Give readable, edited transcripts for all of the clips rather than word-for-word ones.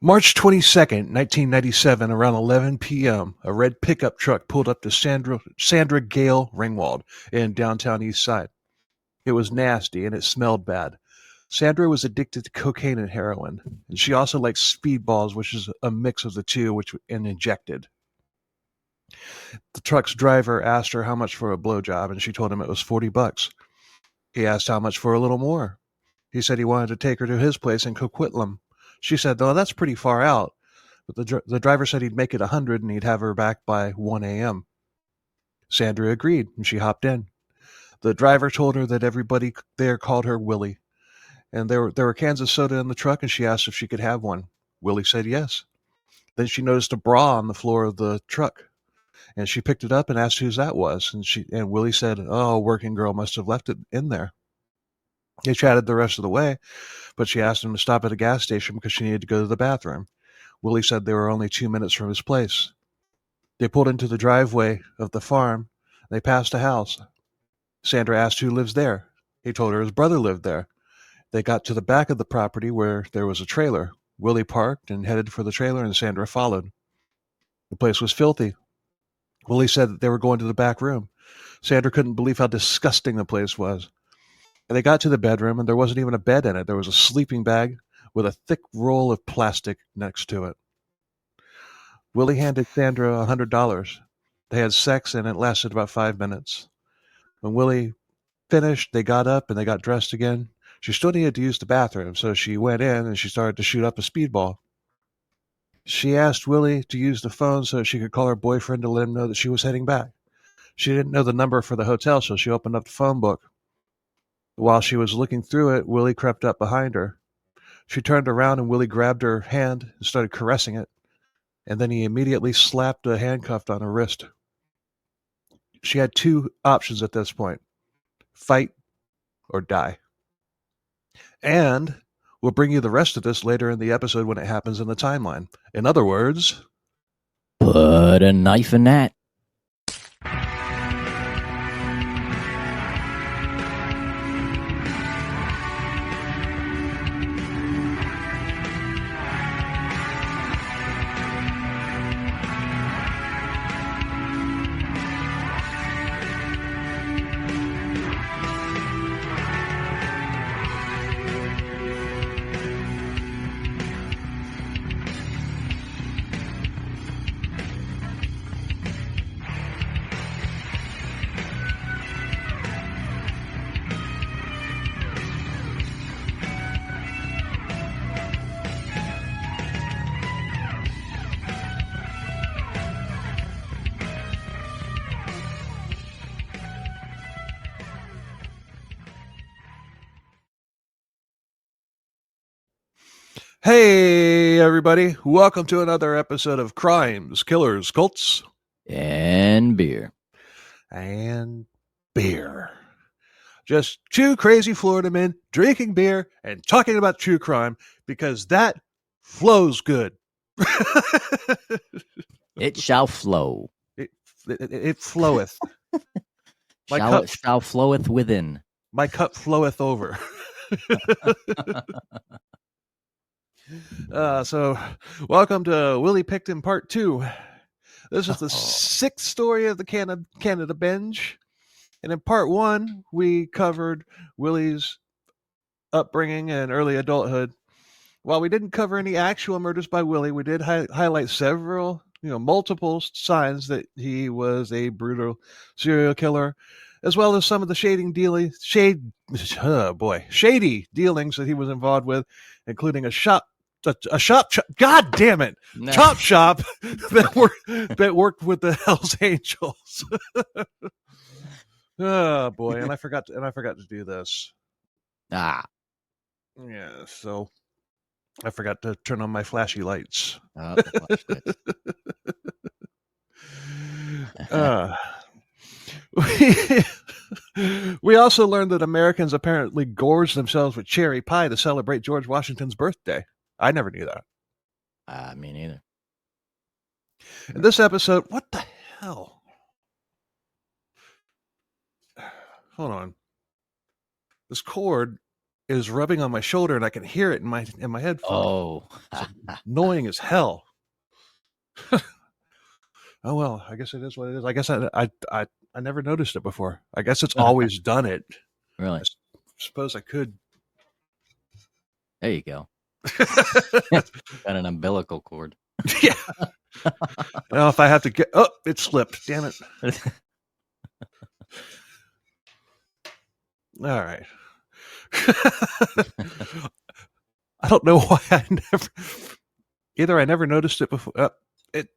March 22nd, 1997, around 11 p.m., a red pickup truck pulled up to Sandra Gale Ringwald in downtown East Side. It was nasty and it smelled bad. Sandra was addicted to cocaine and heroin, and she also liked speedballs, which is a mix of the two, and injected. The truck's driver asked her how much for a blowjob, and she told him it was $40. He asked how much for a little more. He said he wanted to take her to his place in Coquitlam. She said, "No, that's pretty far out." But the driver said he'd make it 100 and he'd have her back by 1 a.m. Sandra agreed, and she hopped in. The driver told her that everybody there called her Willie, and there were cans of soda in the truck, and she asked if she could have one. Willie said yes. Then she noticed a bra on the floor of the truck, and she picked it up and asked whose that was, and Willie said, "Oh, a working girl must have left it in there." They chatted the rest of the way, but she asked him to stop at a gas station because she needed to go to the bathroom. Willie said they were only 2 minutes from his place. They pulled into the driveway of the farm. They passed a house. Sandra asked who lives there. He told her his brother lived there. They got to the back of the property where there was a trailer. Willie parked and headed for the trailer, and Sandra followed. The place was filthy. Willie said that they were going to the back room. Sandra couldn't believe how disgusting the place was. And they got to the bedroom, and there wasn't even a bed in it. There was a sleeping bag with a thick roll of plastic next to it. Willie handed Sandra $100. They had sex, and it lasted about 5 minutes. When Willie finished, they got up and they got dressed again. She still needed to use the bathroom, so she went in and she started to shoot up a speedball. She asked Willie to use the phone so she could call her boyfriend to let him know that she was heading back. She didn't know the number for the hotel, so she opened up the phone book. While she was looking through it, Willie crept up behind her. She turned around and Willie grabbed her hand and started caressing it, and then he immediately slapped a handcuff on her wrist. She had two options at this point: fight or die. And we'll bring you the rest of this later in the episode when it happens in the timeline. In other words, put a knife in that. hey, everybody. Welcome to another episode of Crimes, Killers, Cults, and Beer. And beer. Just two crazy Florida men drinking beer and talking about true crime because that flows good. It shall flow. It floweth. Shall floweth within. My cup floweth over. So, welcome to Willie Pickton Part 2. This is the sixth story of the Canada binge. And in Part 1, we covered Willie's upbringing and early adulthood. While we didn't cover any actual murders by Willie, we did highlight several, multiple signs that he was a brutal serial killer, as well as some of the shady dealings that he was involved with, including a chop shop. God damn it, no. Chop shop that worked with the Hells Angels. Oh boy, and I forgot to do this. Yeah, so I forgot to turn on my flashy lights. We also learned that Americans apparently gorged themselves with cherry pie to celebrate George Washington's birthday. I never knew that. Me neither. In this episode, what the hell? Hold on. This cord is rubbing on my shoulder, and I can hear it in my headphones. Oh. It's annoying as hell. Oh well, I guess it is what it is. I guess I never noticed it before. I guess it's always done it. Really? I suppose I could. There you go. Got an umbilical cord. Yeah. Well, if I have to get... Oh, it slipped. Damn it. All right. I don't know why I never noticed it before.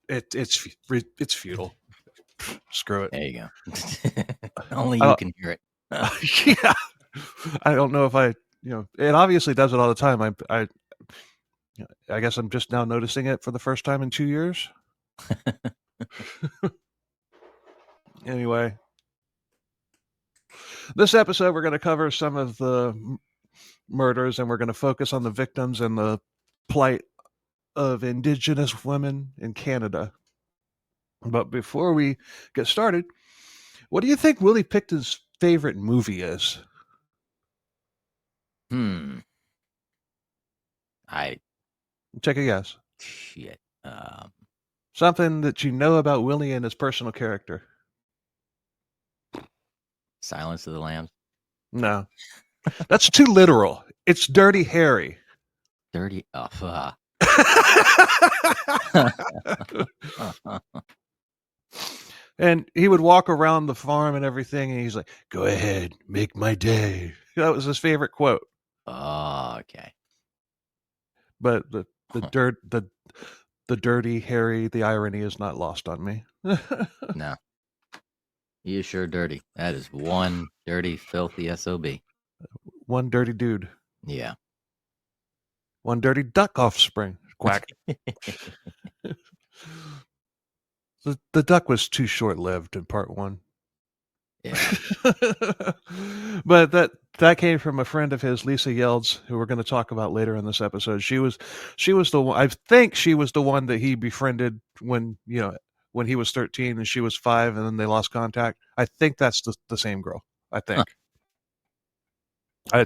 It's futile. Screw it. There you go. Only you can hear it. Yeah. I don't know if it obviously does it all the time. I guess I'm just now noticing it for the first time in 2 years. Anyway, this episode we're going to cover some of the murders, and we're going to focus on the victims and the plight of Indigenous women in Canada. But before we get started, what do you think Willie Pickton's favorite movie is? Take a guess. Shit. Something that you know about Willie and his personal character. Silence of the Lambs. No. That's too literal. It's Dirty Harry. Dirty. And he would walk around the farm and everything, and he's like, "Go ahead, make my day." That was his favorite quote. Oh, okay. But the Dirty Harry, the irony is not lost on me. No. He is sure dirty. That is one dirty, filthy SOB. One dirty dude. Yeah. One dirty duck offspring. Quack. The duck was too short-lived in part one. Yeah. But that came from a friend of his, Lisa Yelds, who we're going to talk about later in this episode. She was the one. I think she was the one that he befriended when he was 13 and she was 5, and then they lost contact. I think that's the same girl. I think. Huh.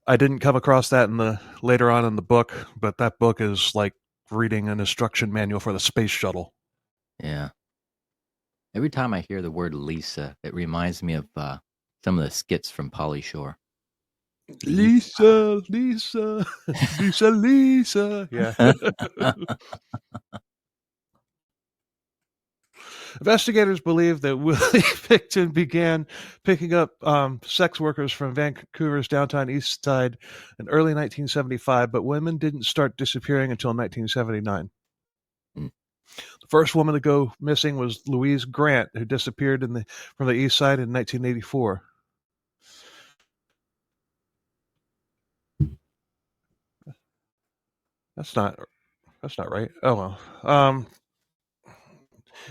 I didn't come across that later on in the book, but that book is like reading an instruction manual for the space shuttle. Yeah. Every time I hear the word Lisa, it reminds me of some of the skits from Pauly Shore. Lisa. Yeah. Investigators believe that Willie Pickton began picking up sex workers from Vancouver's downtown east side in early 1975, but women didn't start disappearing until 1979. The first woman to go missing was Louise Grant, who disappeared from the east side in 1984. That's not right. Oh well.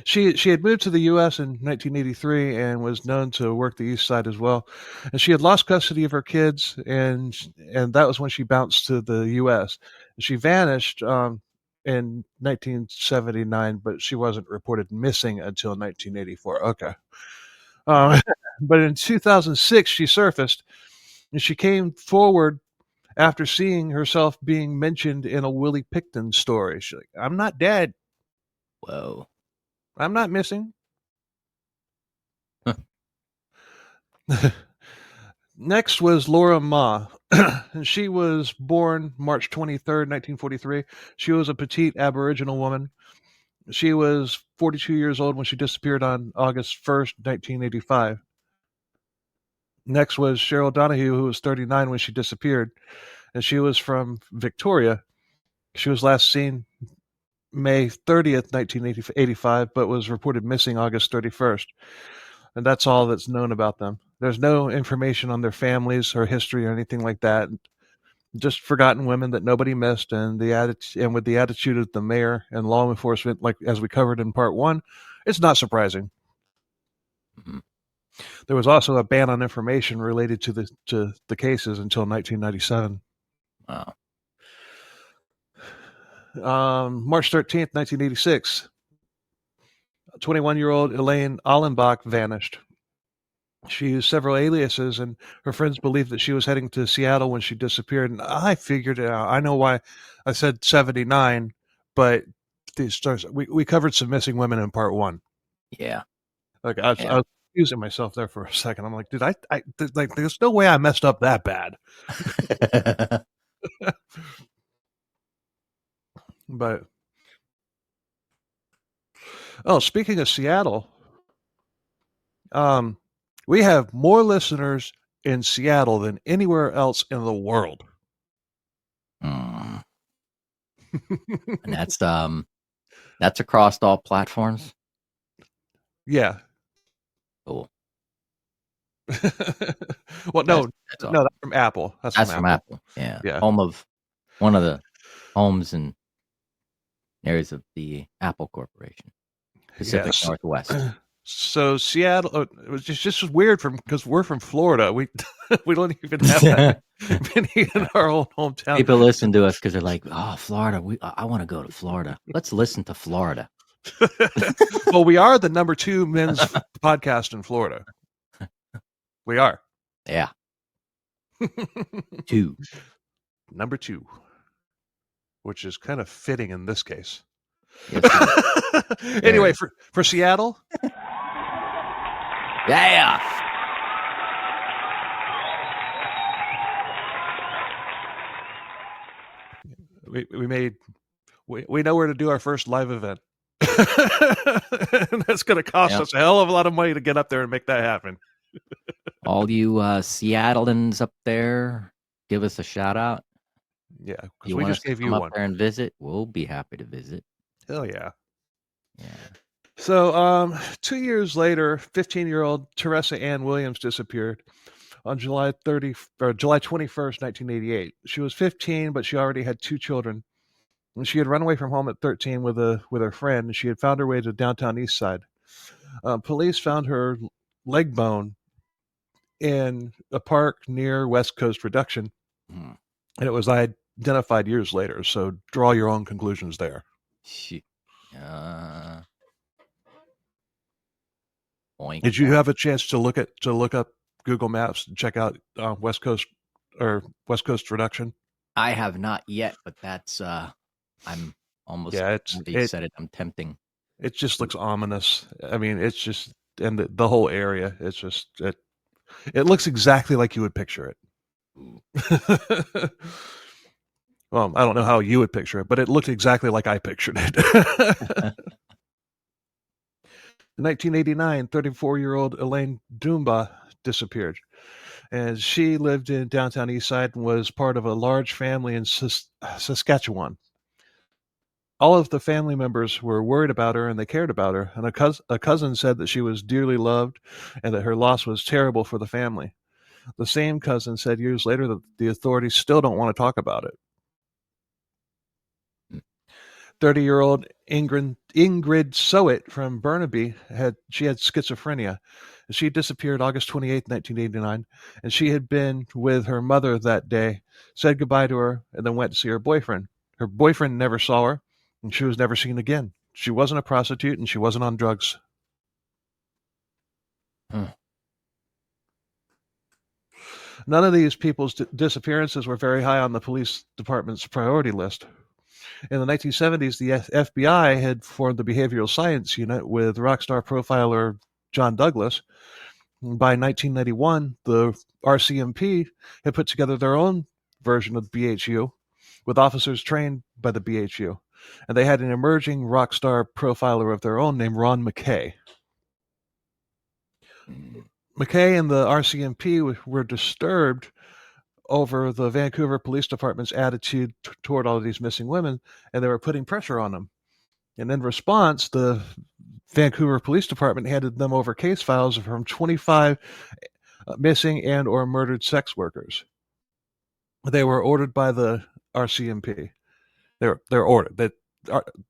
She had moved to the U.S. in 1983 and was known to work the east side as well. And she had lost custody of her kids, and that was when she bounced to the U.S. She vanished in 1979, but she wasn't reported missing until 1984. Okay. But in 2006, she surfaced, and she came forward after seeing herself being mentioned in a Willie Pickton story. She's like, "I'm not dead. Whoa. I'm not missing." Next was Laura Ma. And she was born March 23rd, 1943. She was a petite Aboriginal woman. She was 42 years old when she disappeared on August 1st, 1985. Next was Cheryl Donahue, who was 39 when she disappeared. And she was from Victoria. She was last seen May 30th, 1985, but was reported missing August 31st. And that's all that's known about them. There's no information on their families or history or anything like that. Just forgotten women that nobody missed, and with the attitude of the mayor and law enforcement, like as we covered in part one, it's not surprising. Mm-hmm. There was also a ban on information related to the cases until 1997. Wow. March 13th, 1986, 21-year-old Elaine Allenbach vanished. She used several aliases, and her friends believed that she was heading to Seattle when she disappeared. And I figured it out. I know why I said 79, but we covered some missing women in part one. Yeah. Like I Yeah. was using myself there for a second. I'm like, like, there's no way I messed up that bad. But speaking of Seattle, we have more listeners in Seattle than anywhere else in the world. And that's across all platforms. Yeah. Cool. Well, no, that's that's from Apple. That's from Apple. Yeah. Yeah. Home of one of the homes and areas of the Apple Corporation, Pacific Northwest. So Seattle, it was just weird because we're from Florida. We don't even have that many in our own hometown. People listen to us because they're like, "Oh, Florida! I want to go to Florida. Let's listen to Florida." Well, we are the number 2 men's podcast in Florida. We are. Yeah. Number 2, which is kind of fitting in this case. Yes, anyway, for Seattle. Yeah. We know where to do our first live event. And that's going to cost us a hell of a lot of money to get up there and make that happen. All you Seattleans up there, give us a shout out. Yeah, because we just gave you one. Up there and visit. We'll be happy to visit. Hell yeah. Yeah. So 2 years later, 15-year-old Teresa Ann Williams disappeared on July 21st, 1988. She was 15, but she already had 2 children. And she had run away from home at 13 with her friend, and she had found her way to downtown East Side. Police found her leg bone in a park near West Coast Reduction, and it was identified years later. So draw your own conclusions there. Did you have a chance to look up Google Maps and check out West Coast Reduction? I have not yet, but that's I'm almost. Yeah, I'm tempting. It just looks ominous. I mean, it's just, and the whole area. It's just it looks exactly like you would picture it. Well, I don't know how you would picture it, but it looked exactly like I pictured it. In 1989, 34-year-old Elaine Dumba disappeared. And she lived in downtown Eastside and was part of a large family in Saskatchewan. All of the family members were worried about her and they cared about her. And a cousin said that she was dearly loved and that her loss was terrible for the family. The same cousin said years later that the authorities still don't want to talk about it. 30-year-old Ingrid Sowett from Burnaby had schizophrenia. She disappeared August 28, 1989, and she had been with her mother that day, said goodbye to her, and then went to see her boyfriend. Her boyfriend never saw her, and she was never seen again. She wasn't a prostitute, and she wasn't on drugs. None of these people's disappearances were very high on the police department's priority list. In the 1970s, the FBI had formed the Behavioral Science Unit with rock star profiler John Douglas. By 1991, the RCMP had put together their own version of the BHU with officers trained by the BHU. And they had an emerging rock star profiler of their own named Ron McKay. McKay and the RCMP were disturbed over the Vancouver Police Department's attitude toward all of these missing women, and they were putting pressure on them. And in response, the Vancouver Police Department handed them over case files from 25 missing and or murdered sex workers. They were ordered by the RCMP. They're ordered.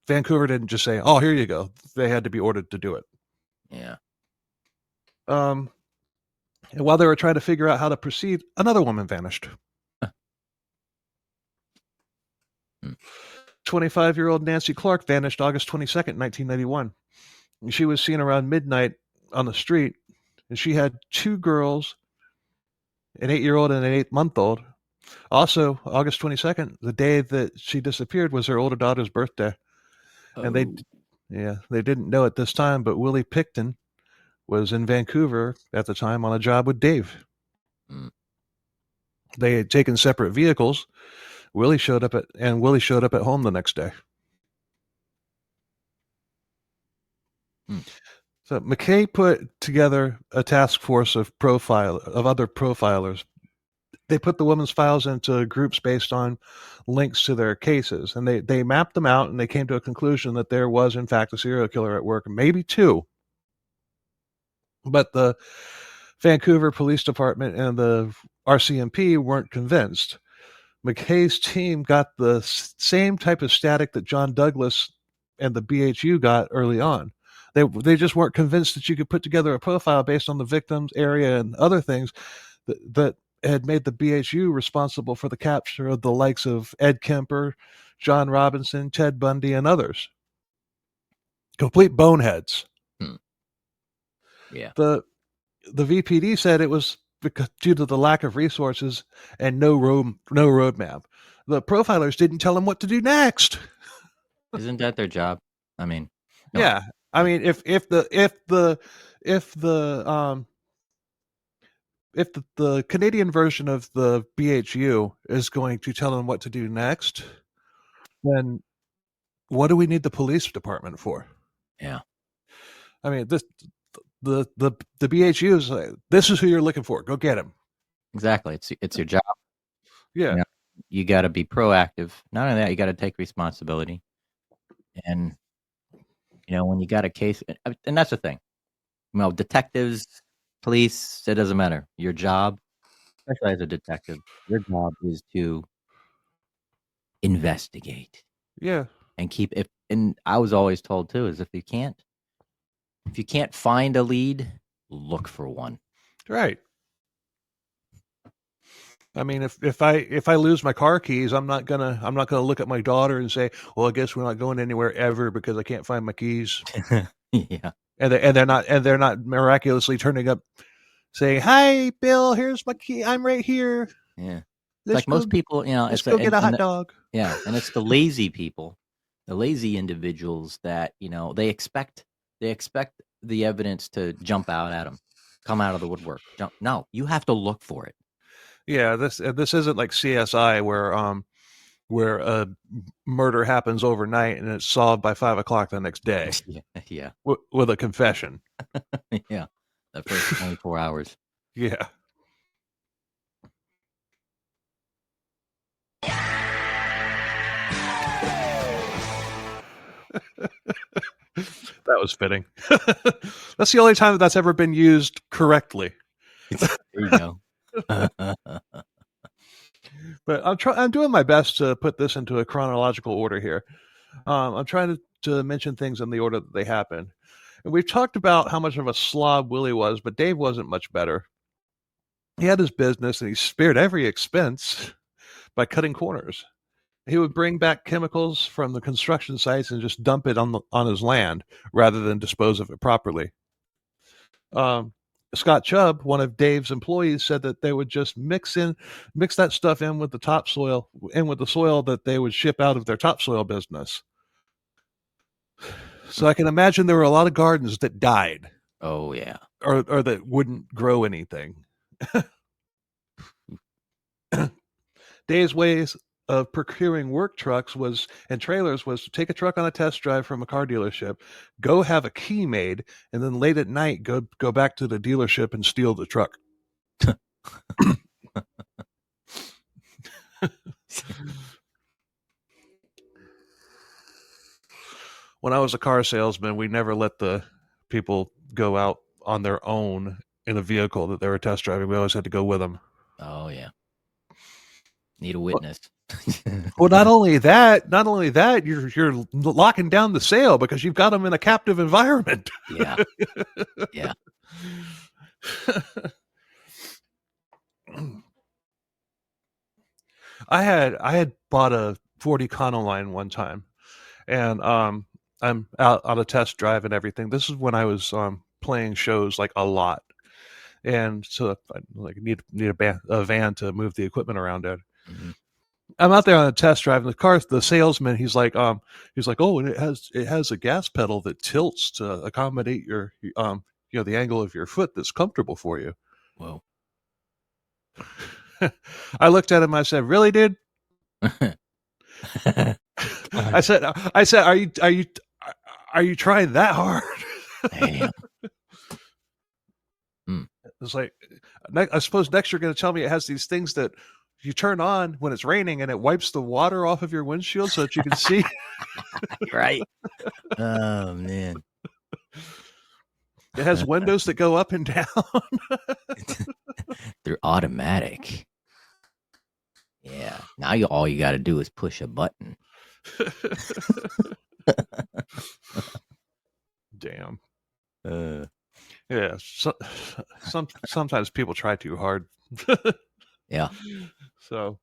Vancouver didn't just say, "Oh, here you go." They had to be ordered to do it. Yeah. And while they were trying to figure out how to proceed, another woman vanished. 25-year-old Nancy Clark vanished August 22nd, 1991. She was seen around midnight on the street, and she had 2 girls, an 8-year-old and an 8-month-old. Also, August 22nd, the day that she disappeared, was her older daughter's birthday. And Oh. they didn't know at this time, but Willie Pickton was in Vancouver at the time on a job with Dave. Mm. They had taken separate vehicles. Willie showed up at home the next day. So McKay put together a task force of other profilers. They put the women's files into groups based on links to their cases, and they mapped them out, and they came to a conclusion that there was, in fact, a serial killer at work, maybe 2. But the Vancouver Police Department and the RCMP weren't convinced. McKay's team got the same type of static that John Douglas and the BHU got early on. They just weren't convinced that you could put together a profile based on the victim's area and other things that had made the BHU responsible for the capture of the likes of Ed Kemper, John Robinson, Ted Bundy, and others. Complete boneheads. Yeah. The VPD said it was due to the lack of resources and no roadmap. The profilers didn't tell them what to do next. Isn't that their job? I mean, no. Yeah. I mean, if the Canadian version of the BHU is going to tell them what to do next, then what do we need the police department for? Yeah. I mean, the BHU is like, this is who you're looking for. Go get him. Exactly. It's your job. Yeah. You got to be proactive. Not only that, you got to take responsibility. And when you got a case, and that's the thing. Detectives, police, it doesn't matter. Your job, especially as a detective, your job is to investigate. Yeah. And and I was always told too, is if you can't find a lead, look for one. Right. I mean, if I lose my car keys, I'm not gonna look at my daughter and say, well, I guess we're not going anywhere ever because I can't find my keys. Yeah. And they're not miraculously turning up saying, hi, Bill, here's my key. I'm right here. Yeah. Like most people, let's go get a hot dog. Yeah. And it's the lazy people, the lazy individuals that, they expect the evidence to jump out at them, come out of the woodwork. No, you have to look for it. Yeah, this isn't like CSI where a murder happens overnight and it's solved by 5 o'clock the next day. Yeah. With a confession. Yeah, the first 24 hours. Yeah. That was fitting. That's the only time that's ever been used correctly. There you go. But I'm doing my best to put this into a chronological order here. I'm trying to mention things in the order that they happen. And we've talked about how much of a slob Willie was, but Dave wasn't much better. He had his business and he spared every expense by cutting corners. He would bring back chemicals from the construction sites and just dump it on his land rather than dispose of it properly. Scott Chubb, one of Dave's employees, said that they would just mix that stuff in with the topsoil, and with the soil that they would ship out of their topsoil business. So I can imagine there were a lot of gardens that died. Oh yeah, or that wouldn't grow anything. Dave's ways of procuring work trucks and trailers was to take a truck on a test drive from a car dealership, go have a key made, and then late at night go back to the dealership and steal the truck. When I was a car salesman, we never let the people go out on their own in a vehicle that they were test driving. We always had to go with them. Oh yeah. Need a witness. Well, not only that, you're locking down the sale because you've got them in a captive environment. Yeah. Yeah. I had bought a 40 Econoline one time, and I'm out on a test drive and everything. This is when I was playing shows like a lot, and so I need a van to move the equipment around in. Mm-hmm. I'm out there on a test drive, and the salesman, he's like, oh, and it has a gas pedal that tilts to accommodate your the angle of your foot that's comfortable for you. Whoa. I looked at him. I said, "Really, dude?" I said, "Are you trying that hard?" Damn. It's like, I suppose next you're going to tell me it has these things that you turn on when it's raining and it wipes the water off of your windshield so that you can see. Right. Oh man. It has windows that go up and down. They're automatic. Yeah. Now all you got to do is push a button. Damn. Yeah. Sometimes people try too hard. Yeah. So,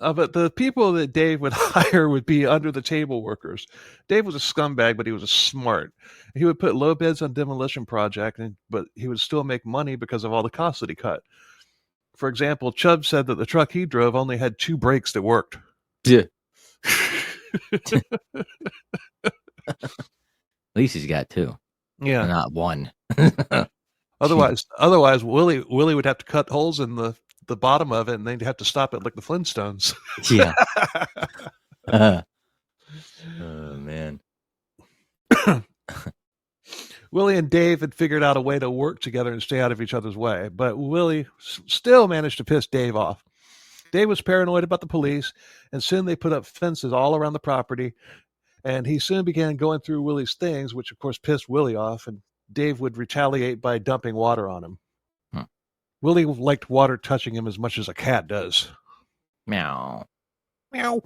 but the people that Dave would hire would be under the table workers. Dave was a scumbag, but he was smart. He would put low bids on demolition projects, but he would still make money because of all the costs that he cut. For example, Chubb said that the truck he drove only had 2 brakes that worked. Yeah. At least he's got 2. Yeah. Not 1. Otherwise, Willie would have to cut holes in the bottom of it, and they'd have to stop it like the Flintstones. Yeah. Oh man. Willie and Dave had figured out a way to work together and stay out of each other's way, but Willie still managed to piss Dave off. Dave was paranoid about the police, and soon they put up fences all around the property, and he soon began going through Willie's things, which of course pissed Willie off, and Dave would retaliate by dumping water on him. Willie liked water touching him as much as a cat does. Meow. Meow.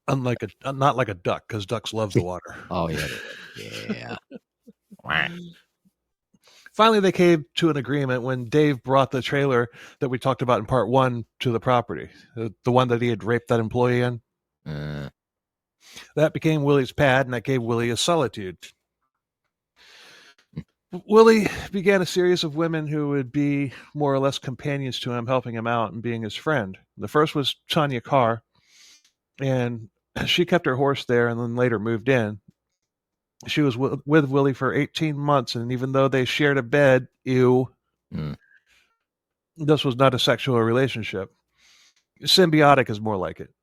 Not like a duck, because ducks love the water. Oh yeah. Yeah. Finally, they came to an agreement when Dave brought the trailer that we talked about in part 1 to the property, the one that he had raped that employee in. That became Willie's pad, and that gave Willie a solitude. Willie began a series of women who would be more or less companions to him, helping him out and being his friend. The first was Tanya Carr, and she kept her horse there and then later moved in. She was with Willie for 18 months, and even though they shared a bed, this was not a sexual relationship. Symbiotic is more like it.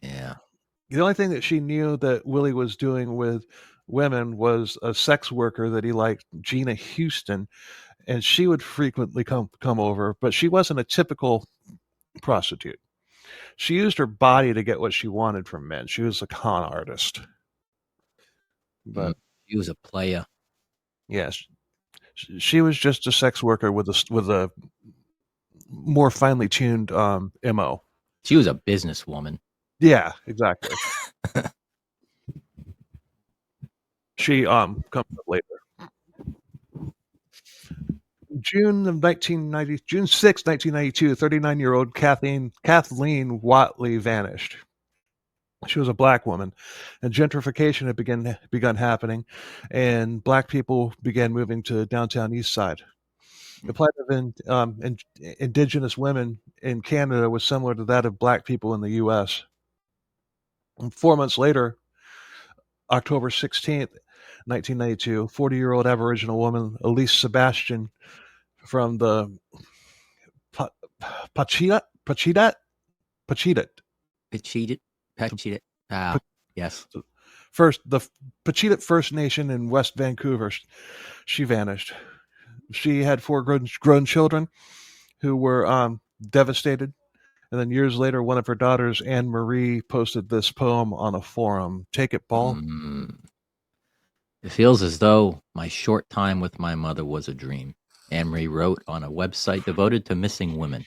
Yeah. The only thing that she knew that Willie was doing with women was a sex worker that he liked, Gina Houston, and she would frequently come over, but she wasn't a typical prostitute. She used her body to get what she wanted from men. She was a con artist. But he was a player. Yes, she was just a sex worker with a more finely tuned MO. She was a businesswoman. Yeah, exactly. She comes up later. June 6, 1992, 39-year-old Kathleen Watley vanished. She was a black woman, and gentrification had begun happening, and black people began moving to downtown East Side. The plight of indigenous women in Canada was similar to that of black people in the U.S. And 4 months later, October 16th, 1992, 40-year-old Aboriginal woman Elise Sebastian from the Pacheedaht. Yes. The Pacheedaht First Nation in West Vancouver, she vanished. She had 4 grown children who were devastated. And then years later, one of her daughters, Anne Marie, posted this poem on a forum. Take it, Paul. It feels as though my short time with my mother was a dream. Anne Marie wrote on a website devoted to missing women.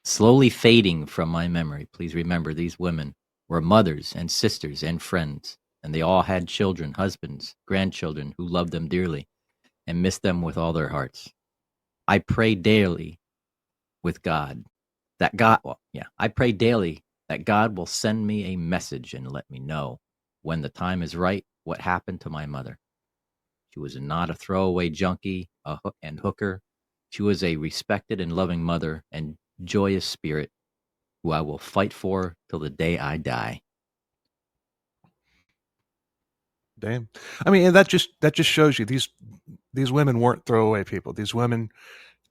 Slowly fading from my memory, please remember these women were mothers and sisters and friends, and they all had children, husbands, grandchildren who loved them dearly and missed them with all their hearts. I pray daily with God that I pray daily that God will send me a message and let me know when the time is right what happened to my mother. She was not a throwaway junkie and hooker. She was a respected and loving mother and joyous spirit who I will fight for till the day I die. Damn. I mean, and that just shows you these women weren't throwaway people. These women,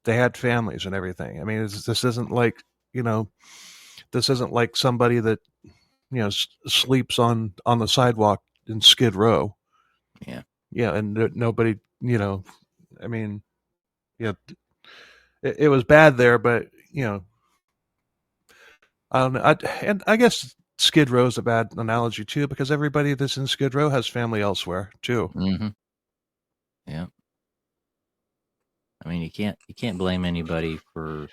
they had families and everything. I mean, this isn't like, you know, this isn't like somebody that, you know, sleeps on the sidewalk in Skid Row. Yeah. Yeah, and nobody, you know, I mean, yeah, it was bad there, but you know, I don't know. And I guess Skid Row is a bad analogy too, because everybody that's in Skid Row has family elsewhere too. Mm-hmm. Yeah. I mean, you can't blame anybody for,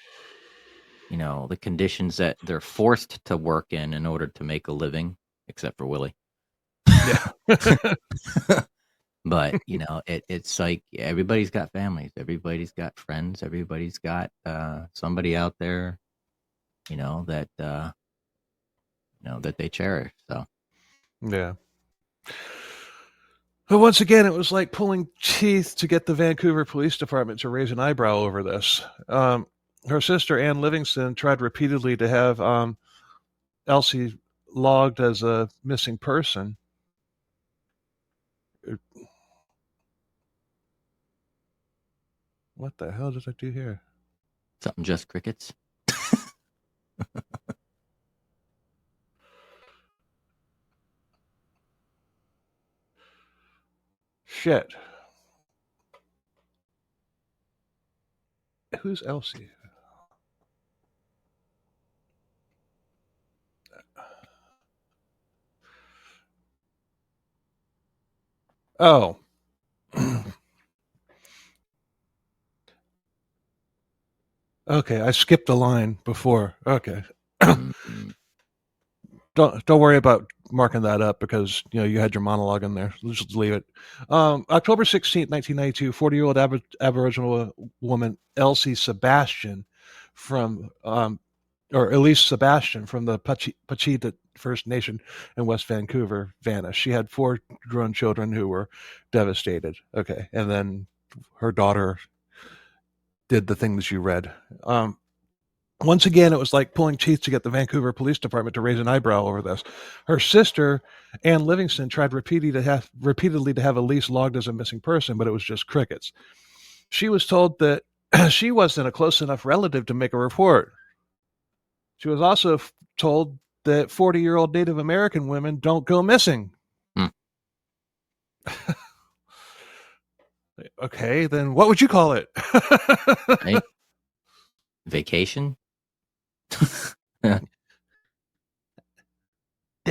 you know, the conditions that they're forced to work in order to make a living, except for Willie. Yeah. But, you know, it's like everybody's got families, everybody's got friends, everybody's got somebody out there, you know, that that they cherish. So Yeah. But once again, it was like pulling teeth to get the Vancouver Police Department to raise an eyebrow over this. Her sister, Ann Livingston, tried repeatedly to have Elsie logged as a missing person. What the hell did I do here? something just crickets. Shit. Who's Elsie? Oh. Okay, I skipped a line before. Okay. Mm-hmm. Don't worry about marking that up because you know you had your monologue in there. Let's just leave it. October 16th, 1992, 40-year-old Aboriginal woman Elsie Sebastian from or Elise Sebastian from the Pachita First Nation in West Vancouver vanished. She had 4 grown children who were devastated. Okay, and then her daughter did the things you read. Once again, it was like pulling teeth to get the Vancouver Police Department to raise an eyebrow over this. Her sister, Ann Livingston, tried repeatedly to have Elise logged as a missing person, but it was just crickets. She was told that she wasn't a close enough relative to make a report. She was also told that 40-year-old Native American women don't go missing. Okay, then what would you call it? Right? Vacation. They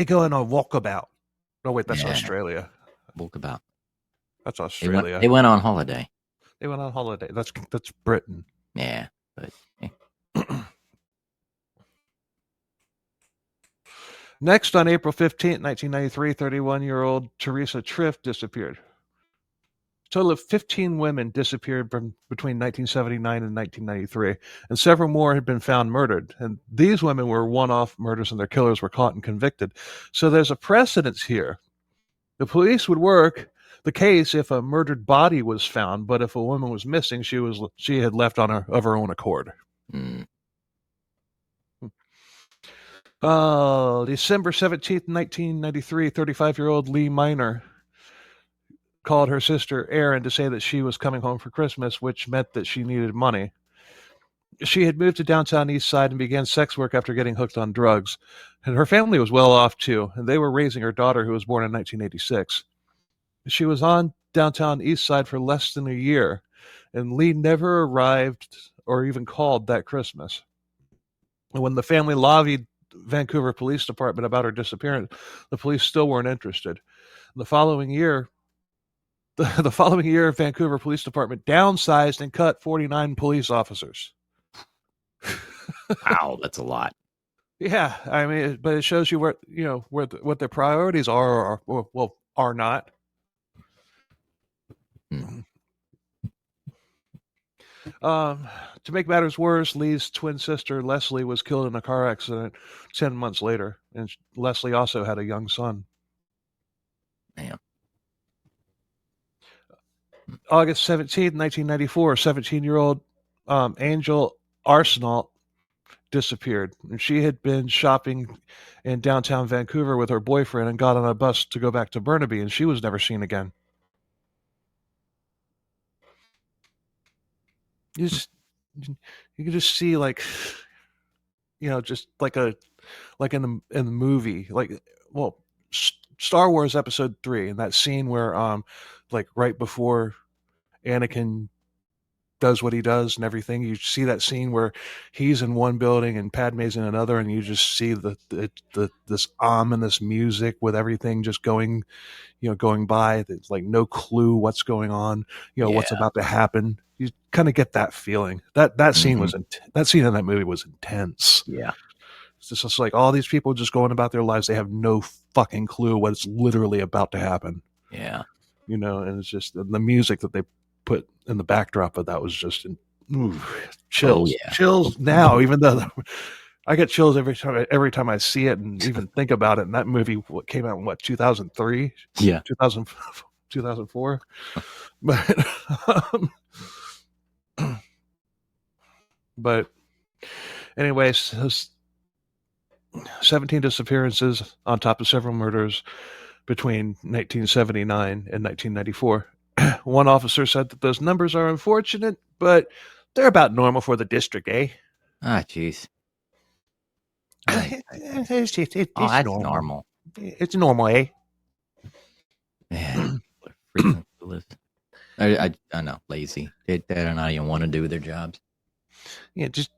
go on a walkabout. No, wait, that's Yeah. Australia. Walkabout. That's Australia. They went on holiday. They went on holiday. That's Britain. Yeah, but Next, on April 15th, 1993, 31-year-old Teresa Triff disappeared. A total of 15 women disappeared from between 1979 and 1993, and several more had been found murdered. And these women were one-off murders, and their killers were caught and convicted. So there's a precedence here. The police would work the case if a murdered body was found, but if a woman was missing, she had left of her own accord. December 17th, 1993, 35-year-old Lee Miner called her sister Erin to say that she was coming home for Christmas, which meant that she needed money. She had moved to downtown East Side and began sex work after getting hooked on drugs. And her family was well off too, and they were raising her daughter, who was born in 1986. She was on downtown East Side for less than a year, and Lee never arrived or even called that Christmas. When the family lobbied Vancouver Police Department about her disappearance, the police still weren't interested. The following year, Vancouver Police Department downsized and cut 49 police officers. Wow, that's a lot. Yeah, I mean, but it shows you what their priorities are or are not. To make matters worse, Lee's twin sister Leslie was killed in a car accident 10 months later, and Leslie also had a young son. Damn. August 17th, 1994, 17-year-old Angel Arsenault disappeared. And she had been shopping in downtown Vancouver with her boyfriend and got on a bus to go back to Burnaby, and she was never seen again. You can just see, like, just like in the movie, like, well, Star Wars Episode 3, and that scene where like right before Anakin does what he does and everything, you see that scene where he's in one building and Padme's in another, and you just see this ominous music with everything just going by. There's like no clue what's going on, what's about to happen. You kind of get that feeling. That scene was that scene in that movie was intense. Yeah. It's just like all these people just going about their lives. They have no fucking clue what's literally about to happen. Yeah. And it's just the music that they put in the backdrop of that was just chills. Chills now, even though I get chills every time I see it and even think about it. And that movie came out in 2003? Yeah. 2004? But anyways, 17 disappearances on top of several murders between 1979 and 1994. One officer said that those numbers are unfortunate, but they're about normal for the district, eh? Ah, jeez. It's that's normal. It's normal, eh? Man, what freaking clueless. I know, lazy. They don't even want to do their jobs. Yeah, just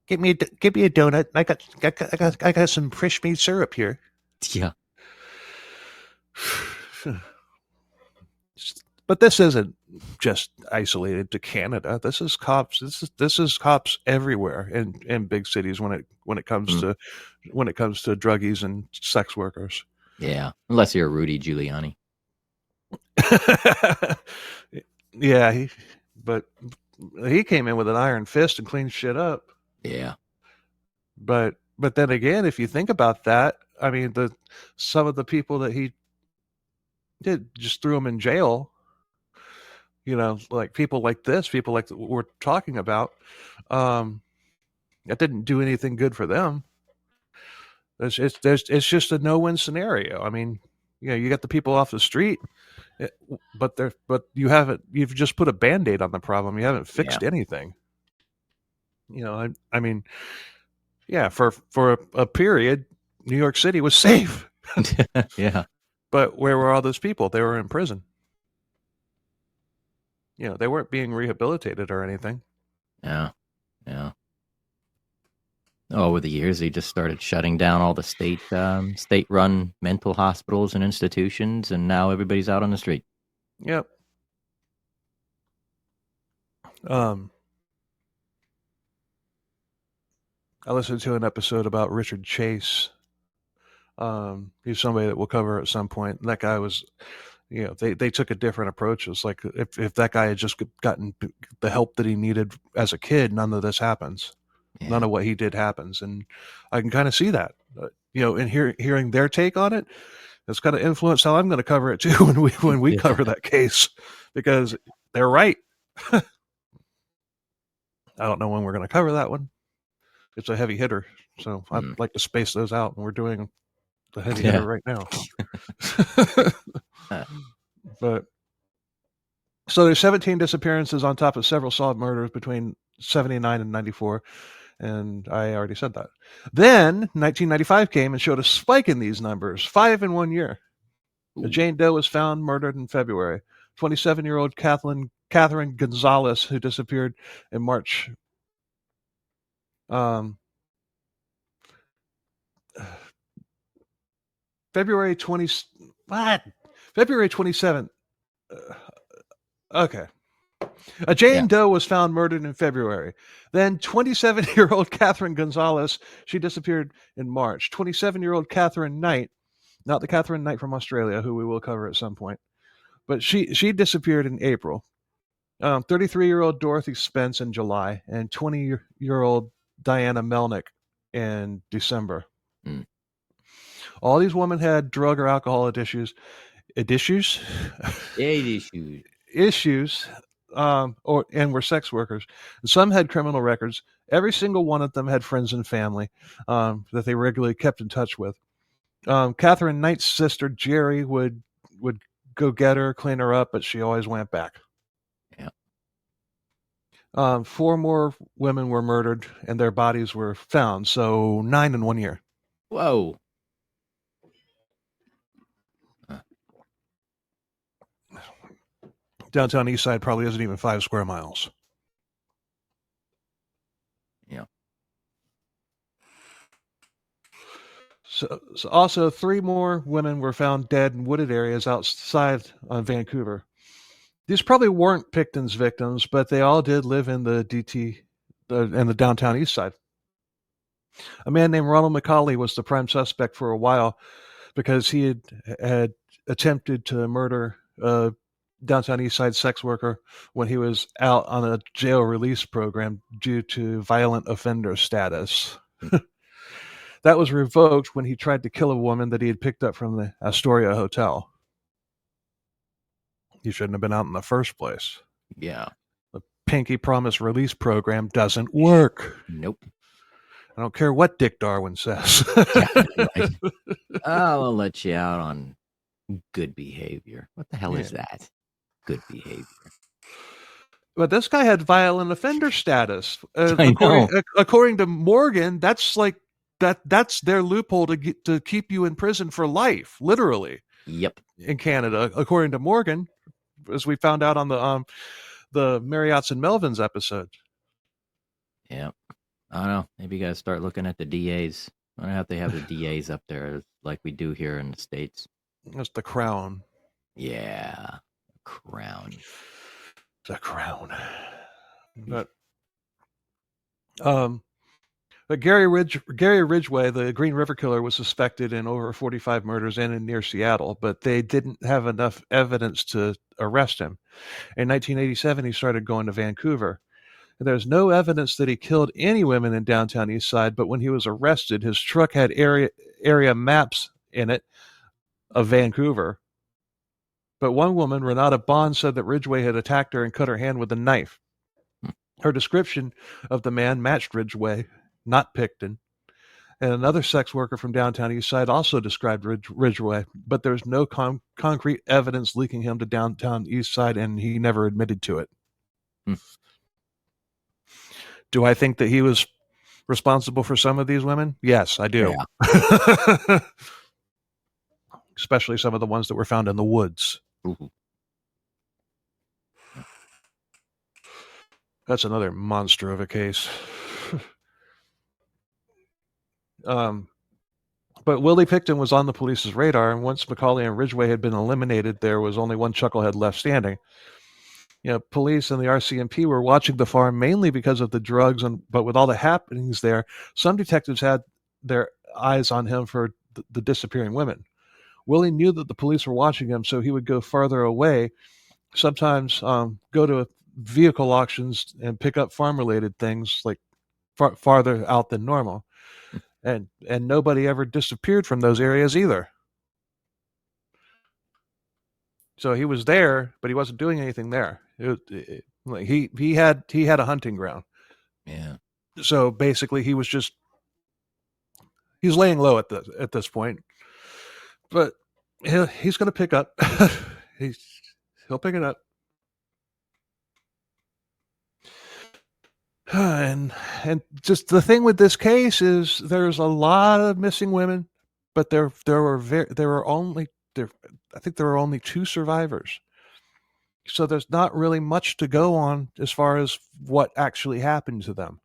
give me a donut. I got some fresh made syrup here. Yeah. But this isn't just isolated to Canada. This is cops. This is cops everywhere in big cities when it comes to druggies and sex workers. Yeah, unless you're Rudy Giuliani. Yeah, but he came in with an iron fist and cleaned shit up. Yeah. But then again, if you think about that, I mean, some of the people that he did just threw him in jail. Like people like we're talking about, that didn't do anything good for them. It's just a no-win scenario. I mean, you got the people off the street, but you've just put a Band-Aid on the problem. You haven't fixed anything. I mean, yeah, for a period, New York City was safe. Yeah. But where were all those people? They were in prison. They weren't being rehabilitated or anything. Yeah. Over the years, they just started shutting down all the state-run mental hospitals and institutions, and now everybody's out on the street. Yep. I listened to an episode about Richard Chase. He's somebody that we'll cover at some point. That guy was, they took a different approach. It's like if that guy had just gotten the help that he needed as a kid, none of this happens. Yeah. None of what he did happens. And I can kind of see that, and hearing their take on it, it's kind of influenced how I'm going to cover it too when we cover that case, because they're right. I don't know when we're going to cover that one. It's a heavy hitter, so I'd like to space those out, and we're doing the heavy hitter right now. But so there's 17 disappearances on top of several solved murders between 79 and 94, and I already said that. Then 1995 came and showed a spike in these numbers, 5 in 1 year. A Jane Doe was found murdered in February. 27-year-old Catherine Gonzalez, who disappeared in March. February 27th. Okay. A Jane Doe was found murdered in February. Then 27-year-old Catherine Gonzalez, she disappeared in March. 27-year-old Catherine Knight, not the Catherine Knight from Australia, who we will cover at some point, but she disappeared in April. 33-year-old Dorothy Spence in July, and 20-year-old Diana Melnick in December. All these women had drug or alcohol issues. issues, and were sex workers. Some had criminal records. Every single one of them had friends and family that they regularly kept in touch with. Catherine Knight's sister Jerry would go get her, clean her up, but she always went back. Yeah. 4 more women were murdered, and their bodies were found. So 9 in 1 year. Whoa. Downtown East Side probably isn't even 5 square miles. Yeah. So also 3 more women were found dead in wooded areas outside of Vancouver. These probably weren't Pickton's victims, but they all did live in the downtown East Side. A man named Ronald McCauley was the prime suspect for a while because he had attempted to murder a downtown East Side sex worker when he was out on a jail release program due to violent offender status. That was revoked when he tried to kill a woman that he had picked up from the Astoria Hotel. He shouldn't have been out in the first place. Yeah. The Pinky Promise Release Program doesn't work. Nope. I don't care what Dick Darwin says. Right. I'll let you out on good behavior. What the hell is that? Good behavior. But this guy had violent offender status. According to Morgan, that's like that's their loophole to keep you in prison for life, literally. Yep. In Canada, according to Morgan, as we found out on the Marriotts and Melvins episode. Yeah. I don't know. Maybe you got to start looking at the DAs. I don't know if they have the DAs up there like we do here in the States. That's the Crown. Yeah. Crown. The Crown. But Gary Ridgway, the Green River Killer, was suspected in over 45 murders in and near Seattle, but they didn't have enough evidence to arrest him. In 1987, he started going to Vancouver. There's no evidence that he killed any women in downtown East Side, but when he was arrested, his truck had area maps in it of Vancouver. But one woman, Renata Bond, said that Ridgway had attacked her and cut her hand with a knife. Her description of the man matched Ridgway, not Pickton. And another sex worker from downtown East Side also described Ridgway, but there's no concrete evidence linking him to downtown East Side, and he never admitted to it. Do I think that he was responsible for some of these women? Yes, I do. Yeah. Especially some of the ones that were found in the woods. Ooh. That's another monster of a case. But Willie Pickton was on the police's radar, and once McCauley and Ridgway had been eliminated, there was only one chucklehead left standing. Police and the RCMP were watching the farm mainly because of the drugs, but with all the happenings there, some detectives had their eyes on him for the disappearing women. Willie knew that the police were watching him, so he would go farther away, sometimes go to vehicle auctions and pick up farm-related things, like farther out than normal. And nobody ever disappeared from those areas either. So he was there, but he wasn't doing anything there. He had a hunting ground. Yeah. So basically, he's laying low at this point. But he's going to pick up. He'll pick it up. And just the thing with this case is there's a lot of missing women, but there were only 2 survivors. So there's not really much to go on as far as what actually happened to them.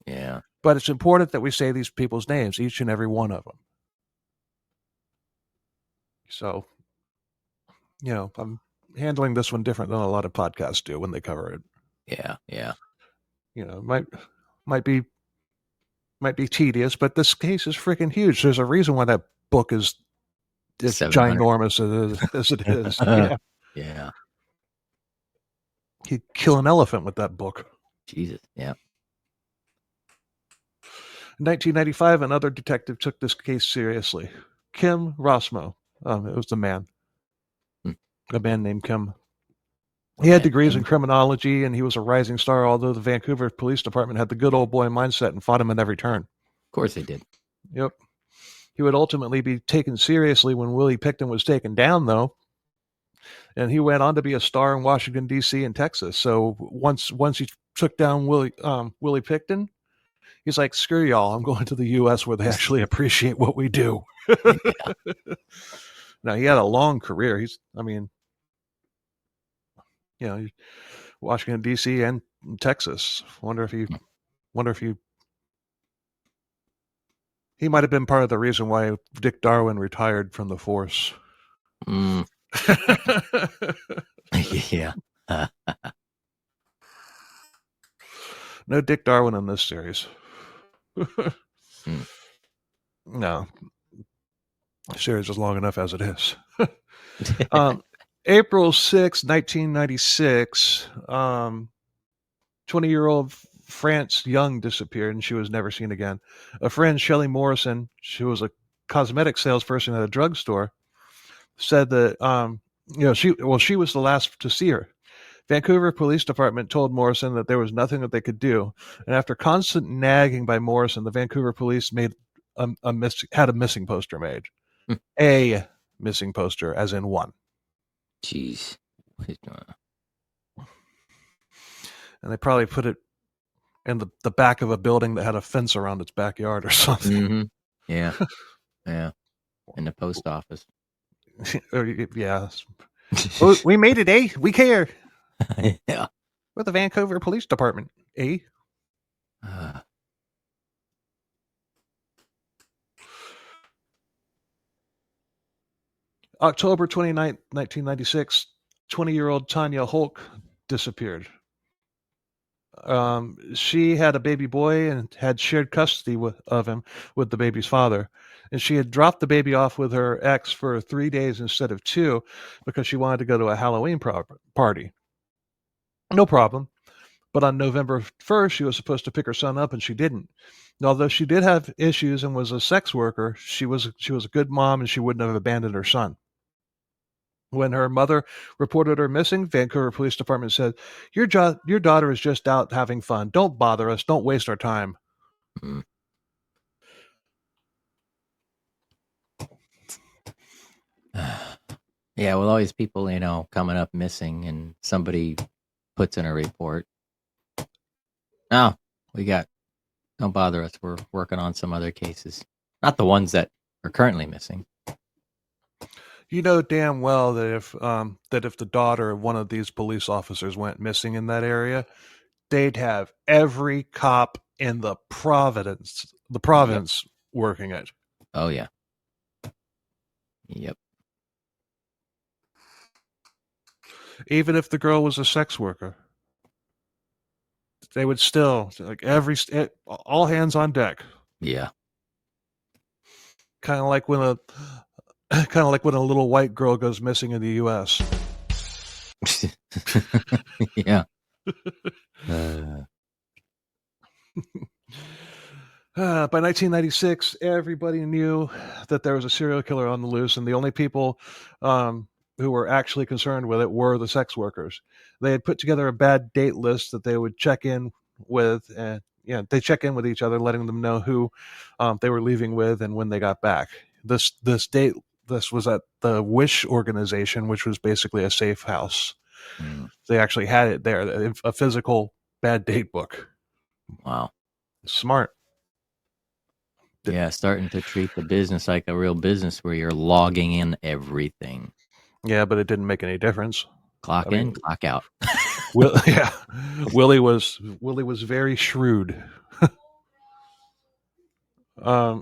Yeah. But it's important that we say these people's names, each and every one of them. So, I'm handling this one different than a lot of podcasts do when they cover it. Yeah, yeah. Might be tedious, but this case is freaking huge. There's a reason why that book is as ginormous as it is. Yeah. Yeah. He'd kill an elephant with that book. Jesus, yeah. In 1995, another detective took this case seriously. Kim Rossmo. It was the man. A man named Kim. He had degrees in criminology, and he was a rising star, although the Vancouver Police Department had the good old boy mindset and fought him at every turn. Of course they did. Yep. He would ultimately be taken seriously when Willie Pickton was taken down, though. And he went on to be a star in Washington, D.C. and Texas. So once he took down Willie Pickton, he's like, screw y'all, I'm going to the U.S. where they actually appreciate what we do. Now, he had a long career. Washington, D.C. and Texas. Wonder if he might have been part of the reason why Dick Darwin retired from the force. Yeah. No Dick Darwin in this series. No. The series is long enough as it is. April 6, 1996, 20-year-old France Young disappeared, and she was never seen again. A friend, Shelley Morrison, she was a cosmetic salesperson at a drugstore, said that she was the last to see her. Vancouver Police Department told Morrison that there was nothing that they could do, and after constant nagging by Morrison, the Vancouver police made had a missing poster made. A missing poster, as in one. Jeez. And they probably put it in the back of a building that had a fence around its backyard or something. Mm-hmm. Yeah. Yeah. In the post office. Yeah. Well, we made it, eh? We care. Yeah. We're the Vancouver Police Department, eh? October 29th, 1996, 20-year-old Tanya Holk disappeared. She had a baby boy and had shared custody of him with the baby's father. And she had dropped the baby off with her ex for 3 days instead of 2 because she wanted to go to a Halloween party. No problem. But on November 1st, she was supposed to pick her son up, and she didn't. And although she did have issues and was a sex worker, she was a good mom, and she wouldn't have abandoned her son. When her mother reported her missing, Vancouver Police Department said, your daughter is just out having fun. Don't bother us. Don't waste our time. Yeah, with all these people, coming up missing, and somebody puts in a report. No, don't bother us. We're working on some other cases. Not the ones that are currently missing. You know damn well that if the daughter of one of these police officers went missing in that area, they'd have every cop in the province working it. Oh yeah. Yep. Even if the girl was a sex worker, they would still all hands on deck. Yeah. Kind of like when a little white girl goes missing in the U.S. Yeah. By 1996, everybody knew that there was a serial killer on the loose, and the only people who were actually concerned with it were the sex workers. They had put together a bad date list that they would check in with, and they check in with each other, letting them know who they were leaving with and when they got back. This was at the Wish organization, which was basically a safe house. They actually had it there, a physical bad date book. Wow. Smart. Yeah, starting to treat the business like a real business where you're logging in everything. Yeah, but it didn't make any difference. Clock in, clock out. Willie was very shrewd. But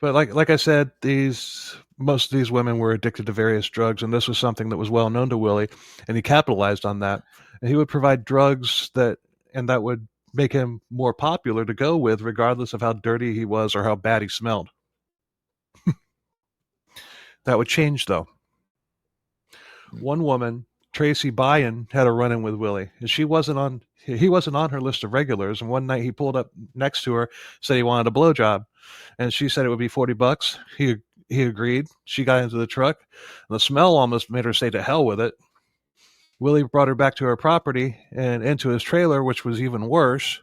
like I said, most of these women were addicted to various drugs, and this was something that was well known to Willie, and he capitalized on that. And he would provide drugs that would make him more popular to go with, regardless of how dirty he was or how bad he smelled. That would change, though. One woman, Tracy Byen, had a run-in with Willie, and he wasn't on her list of regulars. And one night he pulled up next to her, said he wanted a blowjob, and she said it would be $40. he agreed. She got into the truck, and the smell almost made her say to hell with it. Willie brought her back to her property and into his trailer, which was even worse.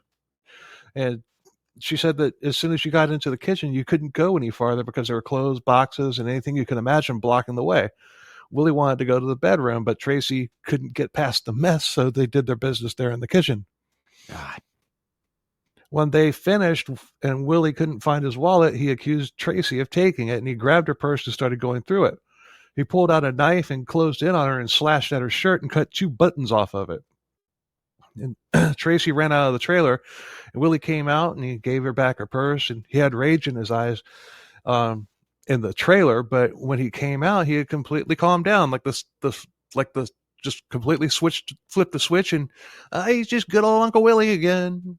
And she said that as soon as you got into the kitchen, you couldn't go any farther because there were clothes, boxes, and anything you could imagine blocking the way. Willie wanted to go to the bedroom, but Tracy couldn't get past the mess, so they did their business there in the kitchen. God. When they finished and Willie couldn't find his wallet, he accused Tracy of taking it, and he grabbed her purse and started going through it. He pulled out a knife and closed in on her and slashed at her shirt and cut 2 buttons off of it. And Tracy ran out of the trailer, and Willie came out and he gave her back her purse, and he had rage in his eyes in the trailer. But when he came out, he had completely calmed down, just completely flipped the switch, and he's just good old Uncle Willie again.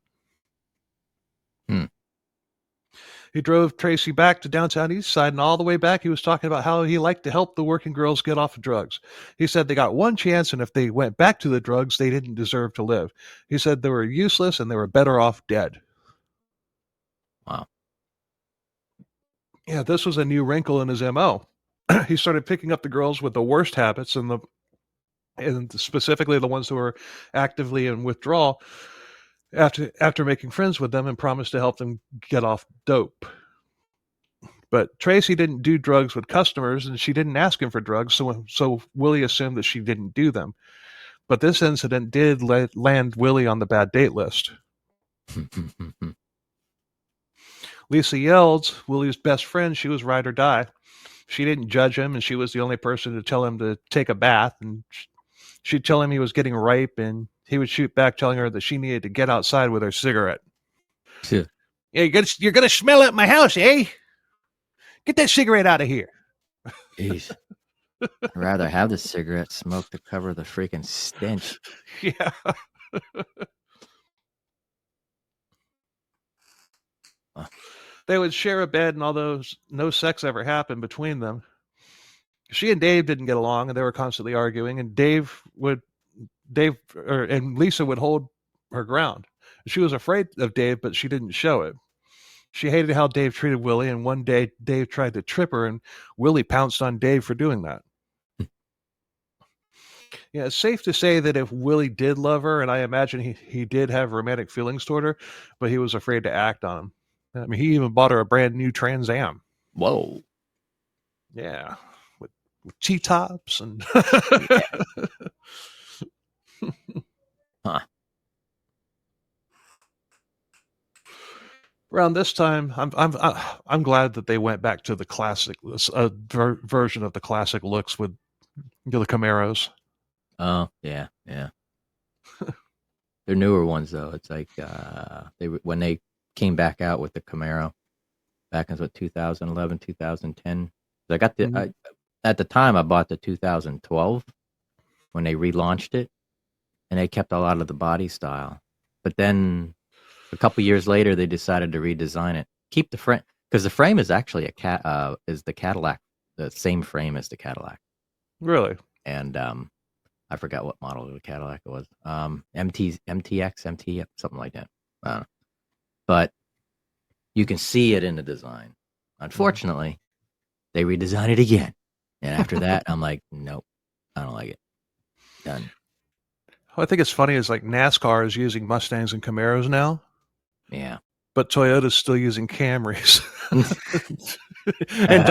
He drove Tracy back to downtown East Side, and all the way back he was talking about how he liked to help the working girls get off of drugs. He said they got one chance, and if they went back to the drugs, they didn't deserve to live. He said they were useless and they were better off dead. Wow. Yeah, this was a new wrinkle in his MO. He started picking up the girls with the worst habits, and specifically the ones who were actively in withdrawal, after making friends with them, and promised to help them get off dope. But Tracy didn't do drugs with customers, and she didn't ask him for drugs, so Willie assumed that she didn't do them. But this incident did land Willie on the bad date list. Lisa Yelds, Willie's best friend, she was ride or die. She didn't judge him, and she was the only person to tell him to take a bath, and she'd tell him he was getting ripe, and he would shoot back telling her that she needed to get outside with her cigarette. Yeah, you're gonna smell at my house, eh? Get that cigarette out of here. Jeez. I'd rather have the cigarette smoke to cover the freaking stench. Yeah. They would share a bed, and although no sex ever happened between them, she and Dave didn't get along, and they were constantly arguing, and and Lisa would hold her ground. She was afraid of Dave, but she didn't show it. She hated how Dave treated Willie, and one day Dave tried to trip her, and Willie pounced on Dave for doing that. Yeah, it's safe to say that if Willie did love her, and I imagine he did have romantic feelings toward her, but he was afraid to act on them. I mean, he even bought her a brand new Trans Am. Whoa. Yeah, with T-tops and... Huh. Around this time, I'm glad that they went back to the classic version of the classic looks with the Camaros. Oh yeah. They're newer ones though. It's like when they came back out with the Camaro back in 2011, 2010. I got at the time I bought the 2012 when they relaunched it, and they kept a lot of the body style. But then a couple years later, they decided to redesign it, keep the frame, because the frame is actually is the Cadillac, the same frame as the Cadillac. Really? And I forgot what model of the Cadillac it was. MTX, MT, something like that. I don't know. But you can see it in the design. Unfortunately, they redesigned it again. And after that, I'm like, nope, I don't like it. Done. What I think it's funny is like NASCAR is using Mustangs and Camaros now. Yeah. But Toyota's still using Camrys. And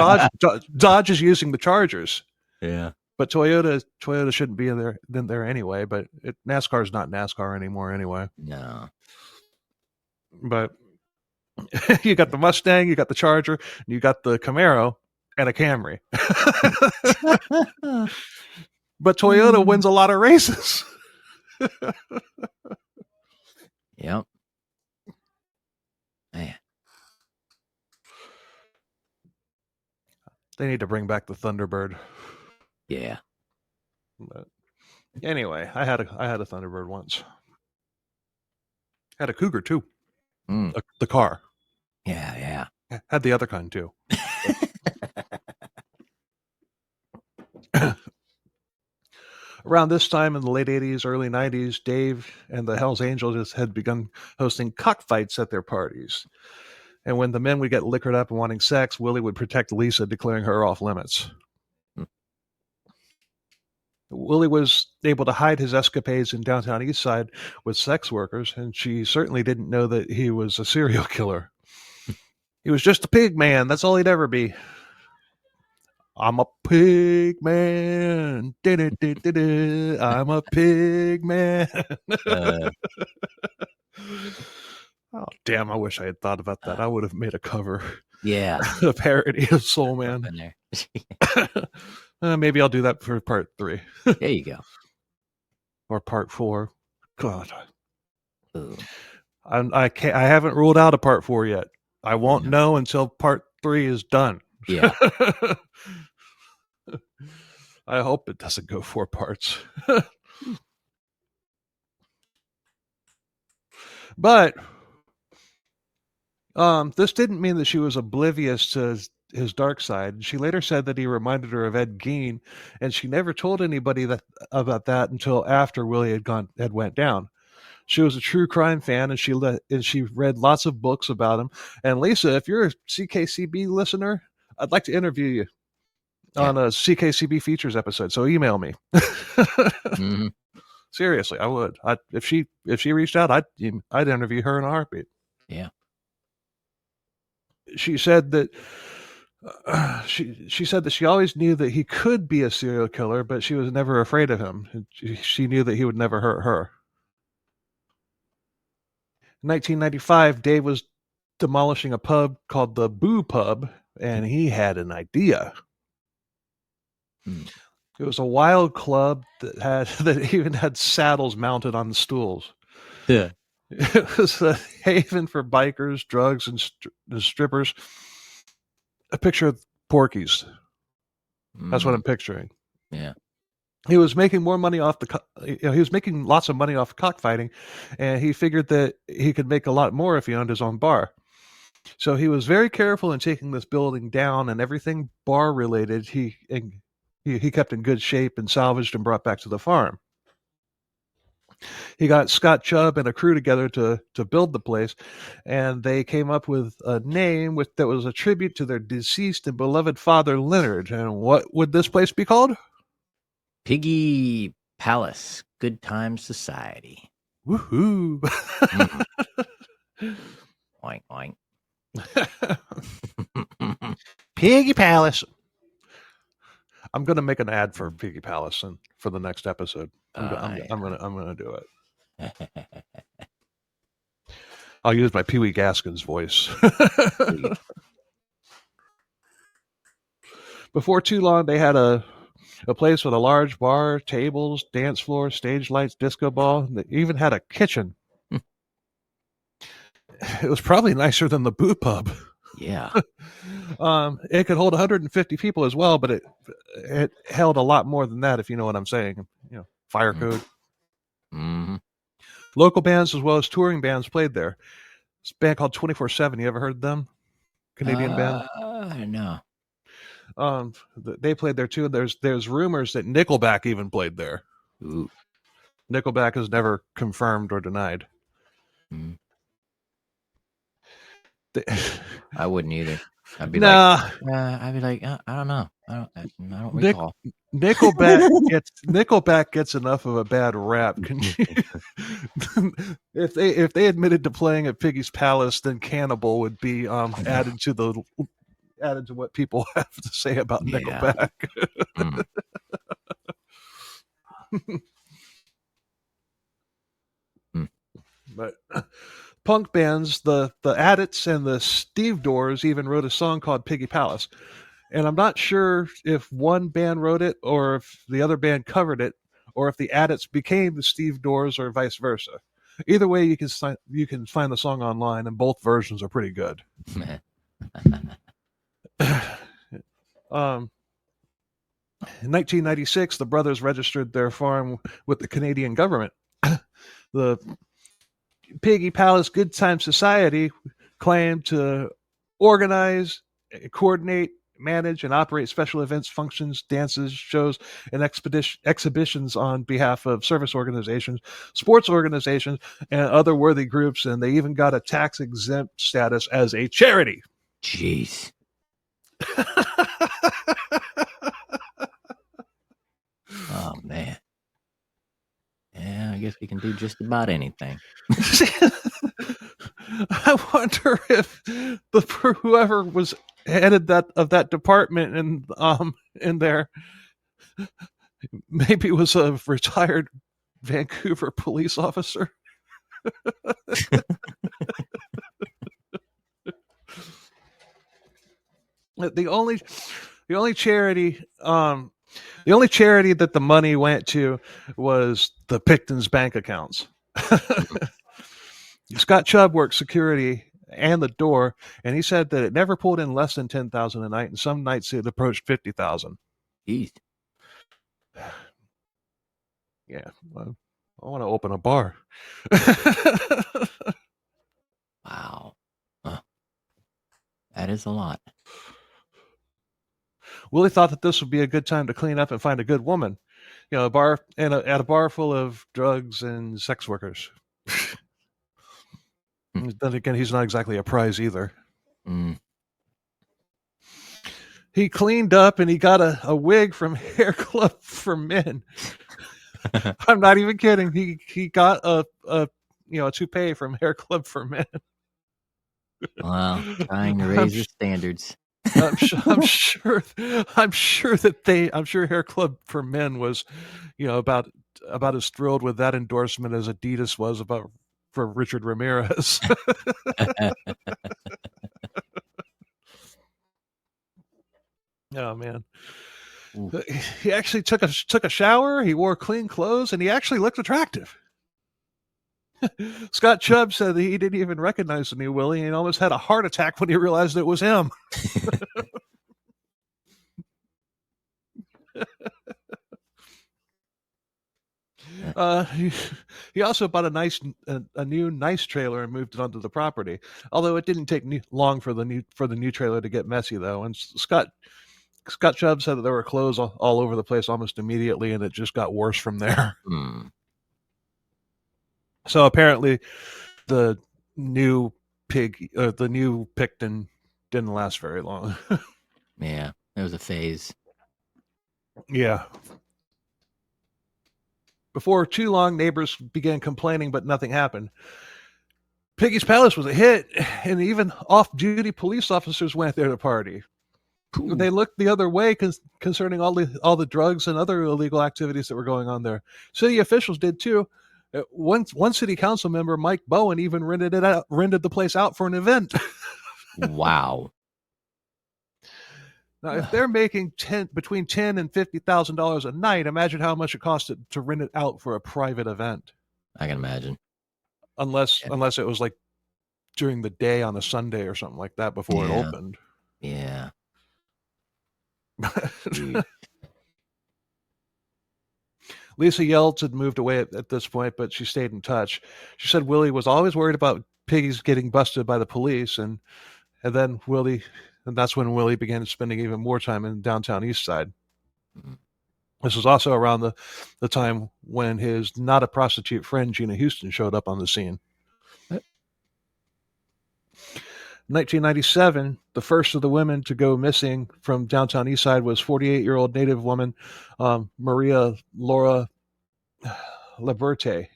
Dodge is using the Chargers. Yeah. But Toyota shouldn't be in there anyway. But NASCAR is not NASCAR anymore anyway. No. But you got the Mustang, you got the Charger, and you got the Camaro and a Camry. But Toyota wins a lot of races. Yep. Man. They need to bring back the Thunderbird. Yeah. But anyway, I had a Thunderbird once. Had a Cougar too. The car. Yeah. Had the other kind too. Around this time in the late 80s, early 90s, Dave and the Hells Angels had begun hosting cockfights at their parties. And when the men would get liquored up and wanting sex, Willie would protect Lisa, declaring her off limits. Willie was able to hide his escapades in downtown Eastside with sex workers, and she certainly didn't know that he was a serial killer. He was just a pig man. That's all he'd ever be. I'm a pig man. I'm a pig man. Oh, damn, I wish I had thought about that. I would have made a cover. Yeah. A parody of Soul Man. Maybe I'll do that for part 3. There you go. Or part 4. God. Ooh. I haven't ruled out a part 4 yet. I won't know until part 3 is done. Yeah. I hope it doesn't go 4 parts. But this didn't mean that she was oblivious to his dark side. She later said that he reminded her of Ed Gein, and she never told anybody about that until after Willie had went down. She was a true crime fan, and she read lots of books about him. And Lisa, if you're a CKCB listener, I'd like to interview you on a CKCB features episode. So email me. Mm-hmm. Seriously, I would. If she reached out, I'd interview her in a heartbeat. Yeah. She said that she said that she always knew that he could be a serial killer, but she was never afraid of him. She knew that he would never hurt her. In 1995, Dave was demolishing a pub called the Boo Pub, and he had an idea. It was a wild club that even had saddles mounted on the stools. Yeah. It was a haven for bikers, drugs, and strippers. A picture of Porky's. That's what I'm picturing. Yeah. He was making more money off he was making lots of money off cockfighting, and he figured that he could make a lot more if he owned his own bar. So he was very careful in taking this building down, and everything bar related he kept in good shape and salvaged and brought back to the farm. He got Scott Chubb and a crew together to build the place, and they came up with a name that was a tribute to their deceased and beloved father, Leonard. And what would this place be called? Piggy Palace, Good Time Society. Woohoo! Oink, oink. Piggy Palace. I'm going to make an ad for Piggy Palace for the next episode. I'm going to do it. I'll use my Pee Wee Gaskins voice. Before too long, they had a place with a large bar, tables, dance floor, stage lights, disco ball. They even had a kitchen. It was probably nicer than the Boo Pub. Yeah. It could hold 150 people as well, but it held a lot more than that, if you know what I'm saying. Fire code. Mm-hmm. Local bands as well as touring bands played there. It's a band called 24/7. You ever heard of them? Canadian band? No. They played there too. There's rumors that Nickelback even played there. Ooh. Nickelback is never confirmed or denied. Mm. I wouldn't either. I'd be like, I don't know. I don't recall. Nickelback gets enough of a bad rap. If they admitted to playing at Piggy's Palace, then Cannibal would be added to what people have to say about Nickelback. But punk bands, the Addicts and the Steve Doors even wrote a song called Piggy Palace. And I'm not sure if one band wrote it or if the other band covered it or if the Addicts became the Steve Doors or vice versa. Either way, you can find the song online, and both versions are pretty good. In 1996, the brothers registered their farm with the Canadian government. The Piggy Palace Good Time Society claimed to organize, coordinate, manage, and operate special events, functions, dances, shows, and exhibitions on behalf of service organizations, sports organizations, and other worthy groups. And they even got a tax-exempt status as a charity. Jeez. Oh, man. Yeah, I guess we can do just about anything. I wonder if whoever was headed that department in there maybe was a retired Vancouver police officer. The only charity that the money went to was the Pickton's bank accounts. Scott Chubb worked security and the door, and he said that it never pulled in less than $10,000 a night, and some nights it approached $50,000. Jeez. Yeah, well, I want to open a bar. Wow. Huh. That is a lot. Willie thought that this would be a good time to clean up and find a good woman, a bar at a bar full of drugs and sex workers. Then again, he's not exactly a prize either. He cleaned up and he got a wig from Hair Club for Men. I'm not even kidding. He got a toupee from Hair Club for Men. Wow, trying to raise the standards. I'm sure Hair Club for Men was, about as thrilled with that endorsement as Adidas was for Richard Ramirez. Oh man. Ooh. He actually took a shower, he wore clean clothes, and he actually looked attractive. Scott Chubb said that he didn't even recognize the new Willie and almost had a heart attack when he realized it was him. He also bought a new nice trailer and moved it onto the property. Although it didn't take long for the new trailer to get messy, though. And Scott Chubb said that there were clothes all over the place almost immediately, and it just got worse from there. So apparently, the new Pickton didn't last very long. Yeah, it was a phase. Yeah. Before too long, neighbors began complaining, but nothing happened. Piggy's Palace was a hit, and even off-duty police officers went there to party. Ooh. They looked the other way concerning all the drugs and other illegal activities that were going on there. City officials did too. One city council member, Mike Bowen, even rented the place out for an event. Wow. Now, if they're making between $10,000 and $50,000 a night, imagine how much it cost to rent it out for a private event. I can imagine. Unless it was like during the day on a Sunday or something like that before it opened. Yeah. Lisa Yeltsin had moved away at this point, but she stayed in touch. She said Willie was always worried about Piggy's getting busted by the police, and that's when Willie began spending even more time in downtown East Side. This was also around the time when his not a prostitute friend Gina Houston showed up on the scene. 1997, the first of the women to go missing from downtown East Side was 48-year-old Native woman Maria Laura Laberte.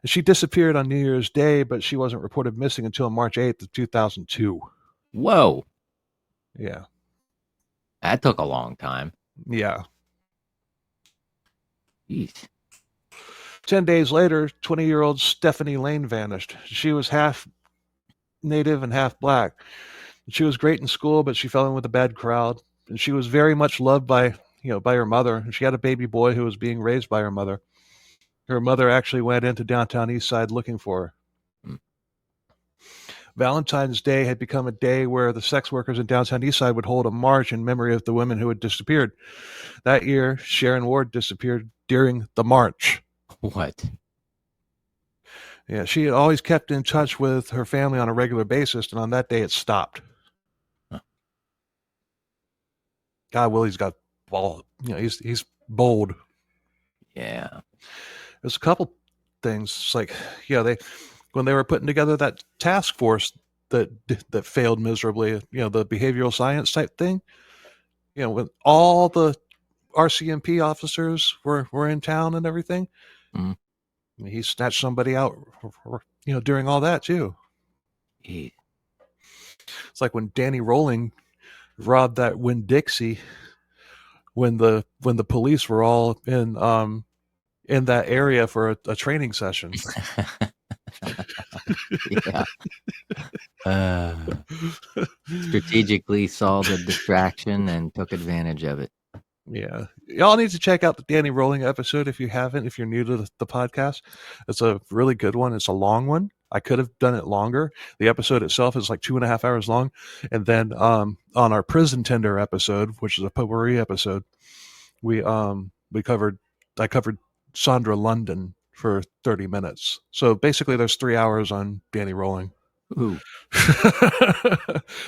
She disappeared on New Year's Day, but she wasn't reported missing until March 8th of 2002. Whoa. Yeah. That took a long time. Yeah. Jeez. 10 days later, 20-year-old Stephanie Lane vanished. She was half Native and half black. She was great in school, but she fell in with a bad crowd. And she was very much loved by her mother. She had a baby boy who was being raised by her mother. Her mother actually went into downtown East Side looking for her. Valentine's Day had become a day where the sex workers in downtown East Side would hold a march in memory of the women who had disappeared. That year, Sharon Ward disappeared during the march. What? Yeah, she had always kept in touch with her family on a regular basis, and on that day it stopped. Huh. God, Willie's got ball. He's bold. Yeah. There's a couple things. It's like, when they were putting together that task force that failed miserably, the behavioral science type thing, when all the RCMP officers were in town and everything, he snatched somebody out, during all that too. Yeah. It's like when Danny Rolling robbed that Winn-Dixie when the police were all in that area for a training session. Yeah. Strategically saw the distraction and took advantage of it. Yeah. Y'all need to check out the Danny Rolling episode if you haven't, if you're new to the podcast. It's a really good one. It's a long one. I could have done it longer. The episode itself is like 2.5 hours long. And then on our prison tender episode, which is a potpourri episode, I covered Sandra London for 30 minutes. So basically there's 3 hours on Danny Rolling. Ooh.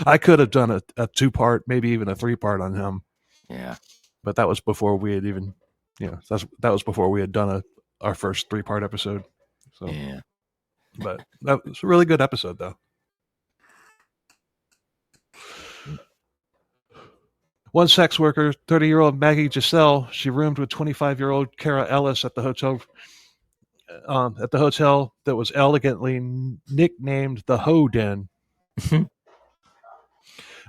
I could have done a 2-part, maybe even a 3-part on him. Yeah. But that was before we had even, that was before we had done our first 3-part episode. So, yeah. But that was a really good episode, though. One sex worker, 30-year-old Maggie Giselle, she roomed with 25-year-old Kara Ellis at the hotel. That was elegantly nicknamed the Ho Den.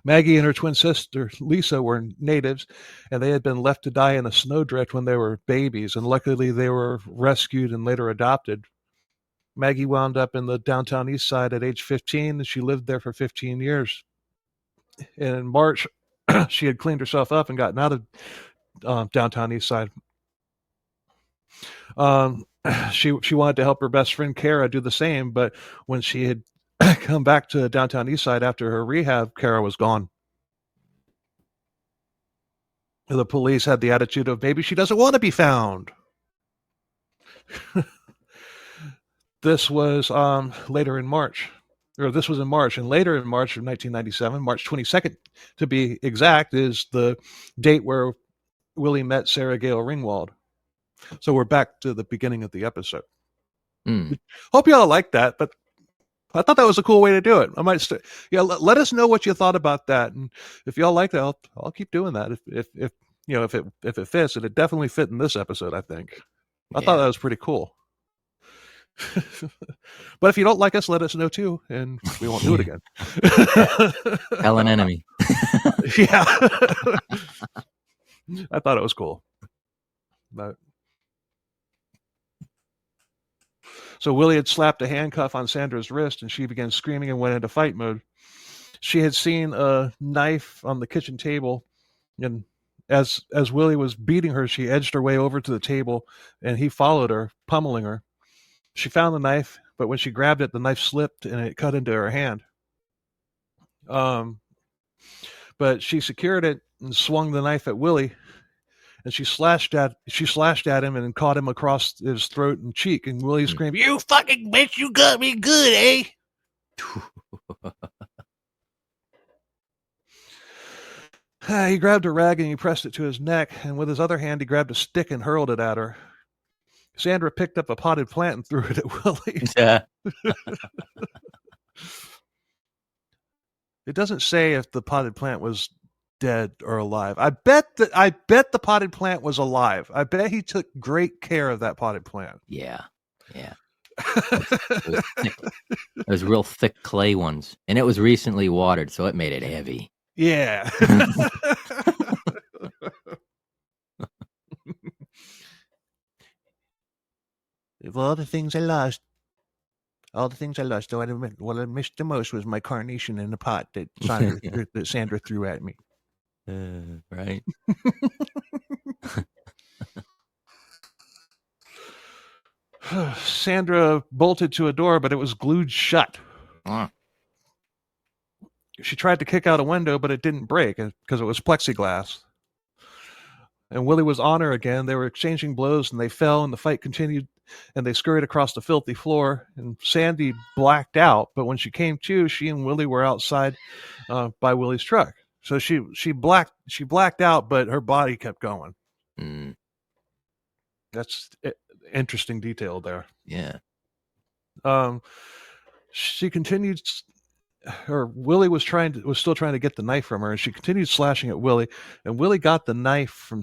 Maggie and her twin sister, Lisa, were natives, and they had been left to die in a snowdrift when they were babies, and luckily they were rescued and later adopted. Maggie wound up in the downtown east side at age 15, and she lived there for 15 years. And in March, she had cleaned herself up and gotten out of downtown east side. She wanted to help her best friend Kara do the same, but when she had come back to downtown east side after her rehab, Kara was gone. The police had the attitude of maybe she doesn't want to be found. This was later in March. Or this was in March, and later in March of 1997, March 22nd to be exact, is the date where Willie met Sarah Gale Ringwald. So we're back to the beginning of the episode. Hope y'all like that, but I thought that was a cool way to do it. I might, let us know what you thought about that, and if y'all like that, I'll keep doing that. If it fits, and it definitely fit in this episode, I think. I thought that was pretty cool. But if you don't like us, let us know too, and we won't do it again. Tell an enemy. Yeah. I thought it was cool. But so Willie had slapped a handcuff on Sandra's wrist, and she began screaming and went into fight mode. She had seen a knife on the kitchen table, and as Willie was beating her, she edged her way over to the table, and he followed her, pummeling her. She found the knife, but when she grabbed it, the knife slipped and it cut into her hand. But she secured it and swung the knife at Willie, and she slashed at him and caught him across his throat and cheek. And Willie screamed, "You fucking bitch! You got me good, eh?" He grabbed a rag and he pressed it to his neck, and with his other hand, he grabbed a stick and hurled it at her. Sandra picked up a potted plant and threw it at Willie. Yeah. It doesn't say if the potted plant was dead or alive. I bet the potted plant was alive. I bet he took great care of that potted plant. Yeah. Those real thick clay ones. And it was recently watered, so it made it heavy. Yeah. Of all the things I lost, what I missed the most was my carnation in the pot that Sandra threw at me. Right. Sandra bolted to a door, but it was glued shut. She tried to kick out a window, but it didn't break because it was plexiglass. And Willie was on her again. They were exchanging blows, and they fell, and the fight continued, and they scurried across the filthy floor, and Sandy blacked out, but when she came to, she and Willie were outside by Willie's truck. So she blacked out, but her body kept going. Mm. That's interesting detail there. Yeah. She continued. Willie was still trying to get the knife from her, and she continued slashing at Willie. And Willie got the knife from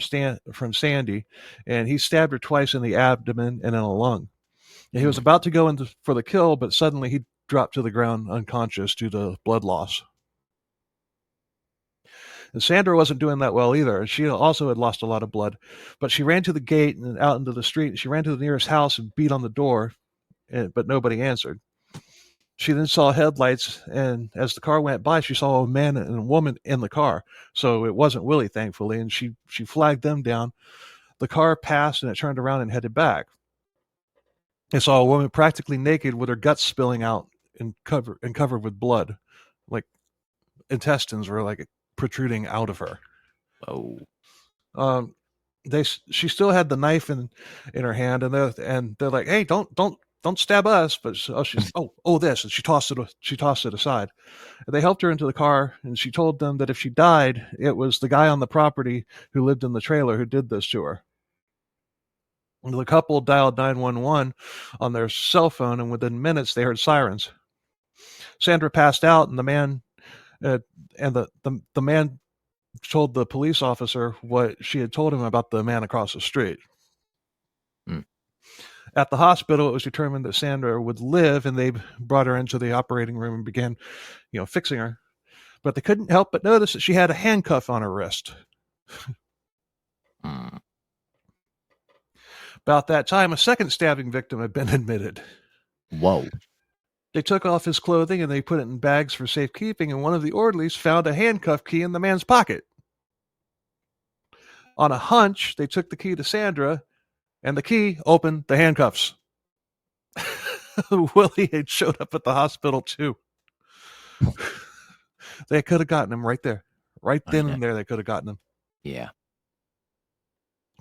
Sandy, and he stabbed her twice in the abdomen and in a lung. And he was about to go in for the kill, but suddenly he dropped to the ground unconscious due to blood loss. And Sandra wasn't doing that well either. She also had lost a lot of blood, but she ran to the gate and out into the street. She ran to the nearest house and beat on the door, but nobody answered. She then saw headlights, and as the car went by, she saw a man and a woman in the car. So it wasn't Willie, thankfully, and she flagged them down. The car passed, and it turned around and headed back. They saw a woman practically naked with her guts spilling out and covered with blood. Like intestines were like protruding out of her. Oh. She still had the knife in her hand, and they're like, "Hey, don't stab us!" But she's this, and she tossed it aside. And they helped her into the car, and she told them that if she died, it was the guy on the property who lived in the trailer who did this to her. And the couple dialed 911 on their cell phone, and within minutes they heard sirens. Sandra passed out, and the man told the police officer what she had told him about the man across the street. At the hospital, it was determined that Sandra would live, and they brought her into the operating room and began, fixing her. But they couldn't help but notice that she had a handcuff on her wrist. About that time, a second stabbing victim had been admitted. Whoa. They took off his clothing and they put it in bags for safekeeping, and one of the orderlies found a handcuff key in the man's pocket. On a hunch, they took the key to Sandra, and the key opened the handcuffs. Willie had showed up at the hospital, too. They could have gotten him right there. Right then and there, they could have gotten him. Yeah.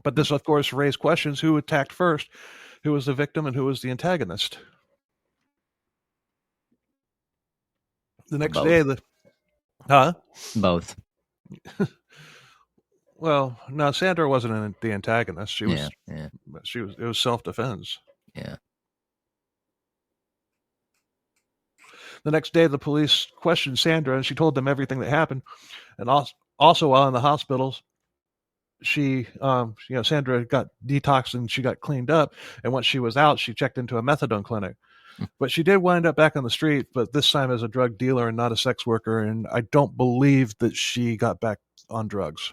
But this, of course, raised questions. Who attacked first? Who was the victim and who was the antagonist? The next day, Both. Well, no, Sandra wasn't the antagonist. She was. Yeah. It was self-defense. Yeah. The next day, the police questioned Sandra, and she told them everything that happened. And also while in the hospital, she, Sandra got detoxed and she got cleaned up. And once she was out, she checked into a methadone clinic. But she did wind up back on the street, but this time as a drug dealer and not a sex worker. And I don't believe that she got back on drugs.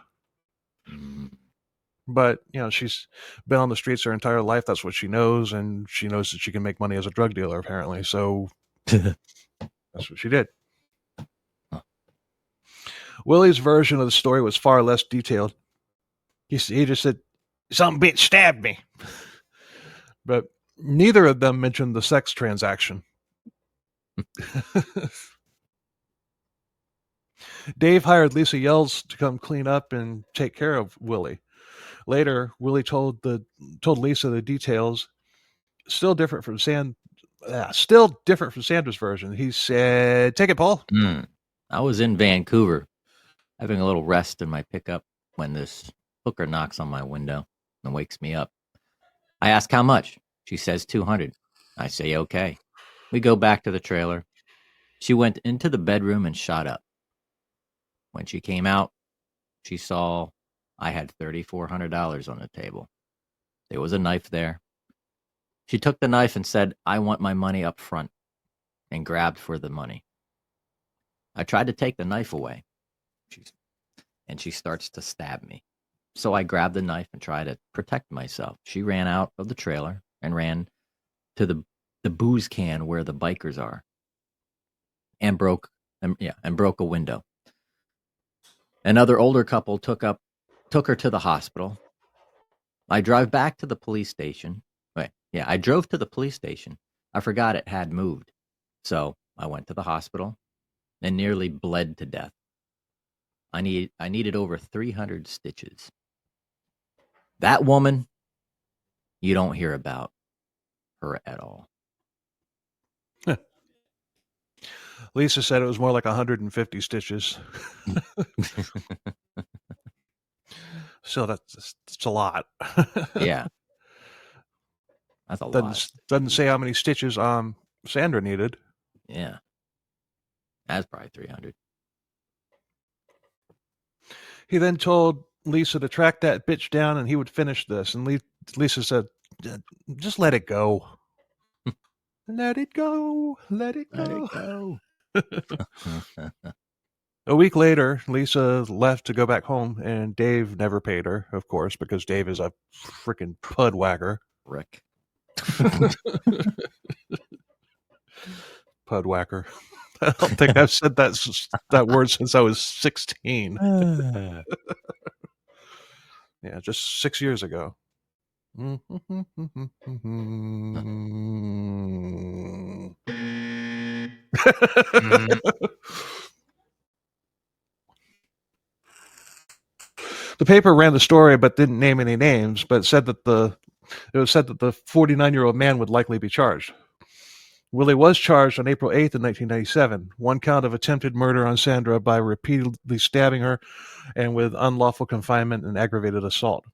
But, she's been on the streets her entire life. That's what she knows. And she knows that she can make money as a drug dealer, apparently. So that's what she did. Willie's version of the story was far less detailed. He just said, "Some bitch stabbed me." But neither of them mentioned the sex transaction. Dave hired Lisa Yells to come clean up and take care of Willie. Later, Willie told Lisa the details, still different from Sandra's version. He said, "Take it, Paul." I was in Vancouver having a little rest in my pickup when this hooker knocks on my window and wakes me up. I ask how much. She says $200. I say, okay. We go back to the trailer. She went into the bedroom and shot up. When she came out, she saw I had $3,400 on the table. There was a knife there. She took the knife and said, "I want my money up front," and grabbed for the money. I tried to take the knife away, and she starts to stab me. So I grabbed the knife and tried to protect myself. She ran out of the trailer and ran to the booze can where the bikers are, and broke a window. Another older couple took her to the hospital. I drove back to the police station. I drove to the police station. I forgot it had moved. So I went to the hospital and nearly bled to death. I needed over 300 stitches. That woman, you don't hear about her at all. Lisa said it was more like 150 stitches. So that's a lot. Yeah. That's a lot. Doesn't say how many stitches Sandra needed. Yeah. That's probably 300. He then told Lisa to track that bitch down and he would finish this. And Lisa said, just let it go. Let it go. Let it go. A week later, Lisa left to go back home, and Dave never paid her, of course, because Dave is a freaking pud whacker. Rick. Pud whacker. I don't think I've said that word since I was 16. Yeah, just 6 years ago. The paper ran the story but didn't name any names, but said that it was said that the 49-year-old man would likely be charged. Willie was charged on April 8th of 1997, one count of attempted murder on Sandra by repeatedly stabbing her and with unlawful confinement and aggravated assault.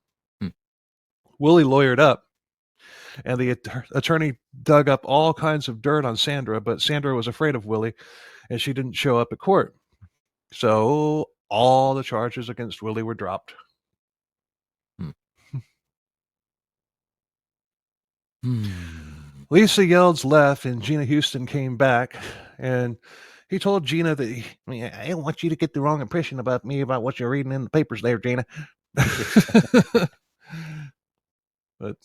Willie lawyered up, and the attorney dug up all kinds of dirt on Sandra, but Sandra was afraid of Willie, and she didn't show up at court. So all the charges against Willie were dropped. Lisa Yelds left, and Gina Houston came back, and he told Gina that I don't want you to get the wrong impression about me about what you're reading in the papers there, Gina. But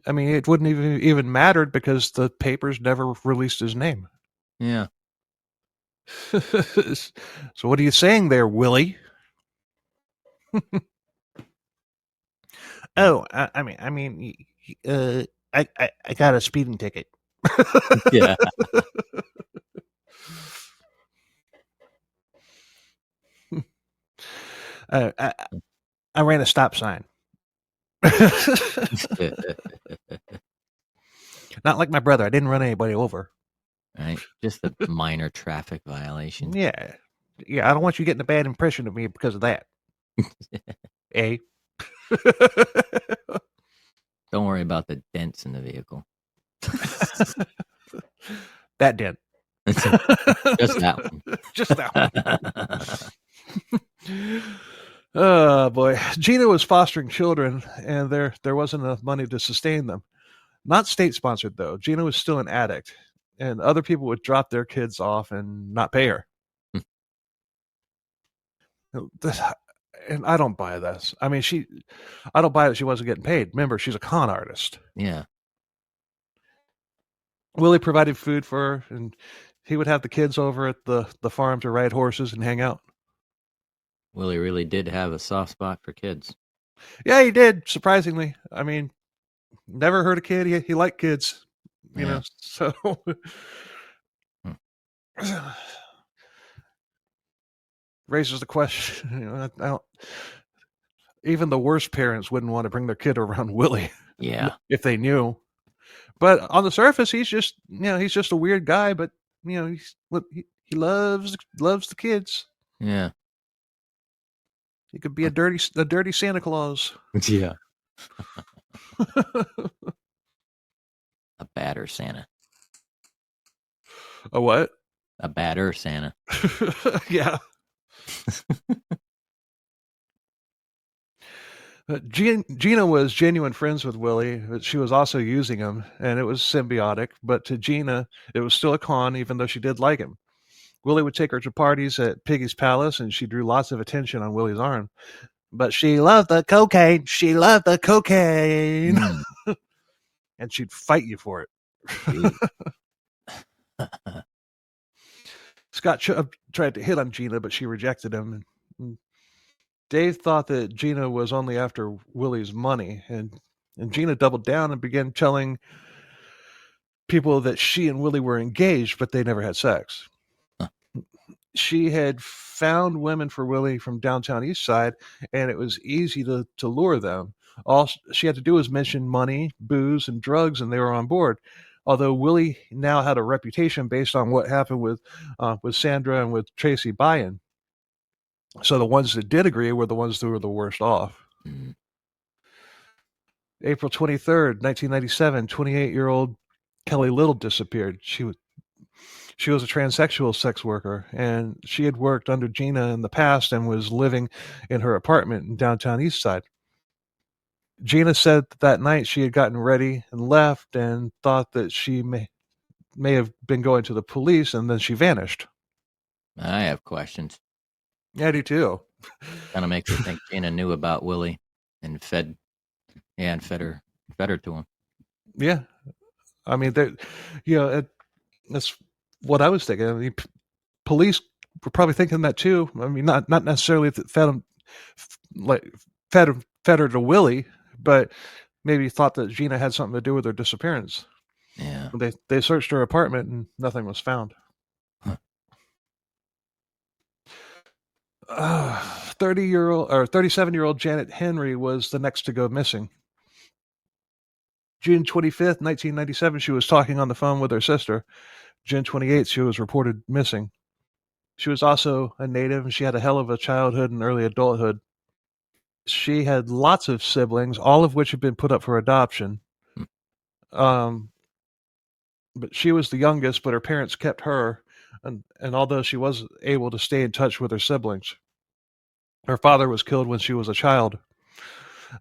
I mean, it wouldn't even mattered because the papers never released his name. Yeah. So what are you saying there, Willie? Oh, I got a speeding ticket. Yeah. I ran a stop sign. Not like my brother. I didn't run anybody over. Right. Just a minor traffic violation. Yeah. I don't want you getting a bad impression of me because of that. Eh? Don't worry about the dents in the vehicle. That dent. Just that one. Just that one. Oh, boy. Gina was fostering children, and there wasn't enough money to sustain them. Not state-sponsored, though. Gina was still an addict, and other people would drop their kids off and not pay her. And I don't buy this. I mean, I don't buy that she wasn't getting paid. Remember, she's a con artist. Yeah. Willie provided food for her, and he would have the kids over at the farm to ride horses and hang out. Willie really did have a soft spot for kids. Yeah, he did, surprisingly. I mean, never hurt a kid. He liked kids, you know, so... Raises the question, even the worst parents wouldn't want to bring their kid around Willie. Yeah. If they knew. But on the surface, he's just a weird guy, but he loves the kids. Yeah. He could be a dirty Santa Claus. Yeah. A badder Santa. A what? A badder Santa. Yeah. Gina was genuine friends with Willie, but she was also using him, and it was symbiotic. But to Gina, it was still a con, even though she did like him. Willie would take her to parties at Piggy's palace, and she drew lots of attention on Willie's arm. But she loved the cocaine. She loved the cocaine. And she'd fight you for it. Scott tried to hit on Gina, but she rejected him. And Dave thought that Gina was only after Willie's money, and Gina doubled down and began telling people that she and Willie were engaged, but they never had sex. Huh. She had found women for Willie from downtown East Side, and it was easy to lure them. All she had to do was mention money, booze, and drugs, and they were on board. Although Willie now had a reputation based on what happened with Sandra and with Tracy Byan. So the ones that did agree were the ones who were the worst off. Mm-hmm. April 23rd, 1997, 28-year-old Kelly Little disappeared. She was a transsexual sex worker, and she had worked under Gina in the past and was living in her apartment in downtown Eastside. Gina said that night she had gotten ready and left and thought that she may have been going to the police, and then she vanished. I have questions. Yeah, I do too. Kind of makes me think Gina knew about Willie and fed her to him. Yeah, I mean, that's what I was thinking. I mean, police were probably thinking that too. I mean, not necessarily that fed her to Willie, but maybe thought that Gina had something to do with her disappearance. Yeah. They searched her apartment and nothing was found. 37-year-old Janet Henry was the next to go missing. June 25th, 1997, she was talking on the phone with her sister. June 28th, she was reported missing. She was also a native, and she had a hell of a childhood and early adulthood. She had lots of siblings, all of which had been put up for adoption. But she was the youngest, but her parents kept her, and although she was able to stay in touch with her siblings. Her father was killed when she was a child.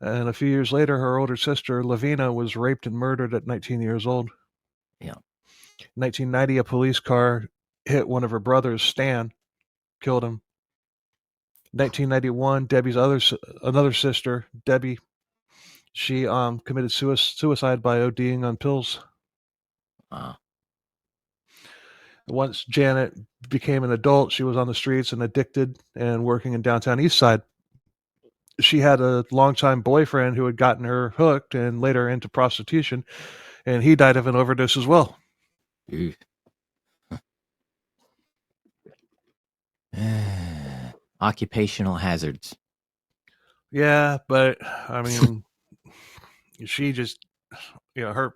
And a few years later, her older sister, Lavina, was raped and murdered at 19 years old. Yeah. In 1990, a police car hit one of her brothers, Stan, killed him. 1991, Debbie's another sister, Debbie, she committed suicide by ODing on pills. Once Janet became an adult, she was on the streets and addicted and working in downtown Eastside. She had a longtime boyfriend who had gotten her hooked and later into prostitution, and he died of an overdose as well. Occupational hazards. Yeah, but I mean, she just, her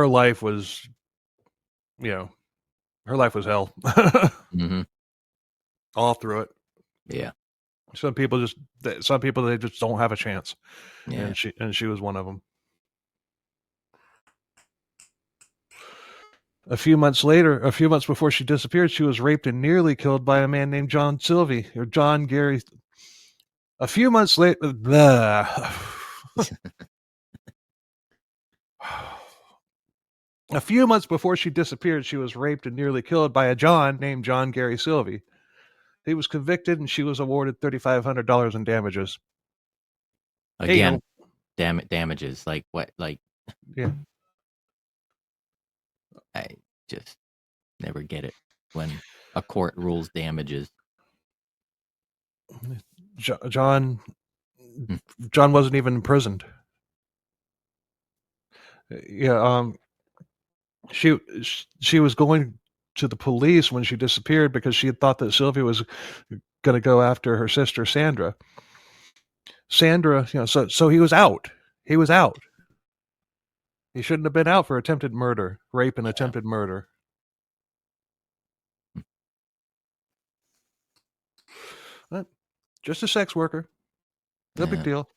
life was, her life was hell. Mm-hmm. All through it. Yeah. Some people they just don't have a chance. Yeah. And she was one of them. A few months before she disappeared, she was raped and nearly killed by a man named John Sylvie, or John Gary. A few months later, a few months before she disappeared, she was raped and nearly killed by a John named John Gary Sylvie. He was convicted, and she was awarded $3,500 in damages. Again, damages. Like what? Like, yeah. I just never get it when a court rules damages. John wasn't even imprisoned. Yeah. She was going to the police when she disappeared because she had thought that Sylvia was going to go after her sister Sandra. So he was out. He was out. He shouldn't have been out for attempted murder, rape and attempted murder. But just a sex worker. No big deal.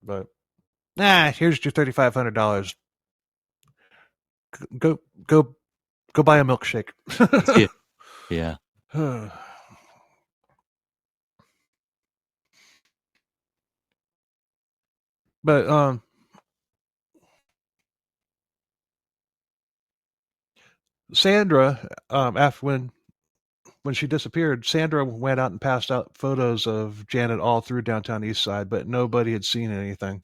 But here's your $3,500. Go buy a milkshake. Yeah. But Sandra, after when she disappeared, Sandra went out and passed out photos of Janet all through downtown Eastside, but nobody had seen anything.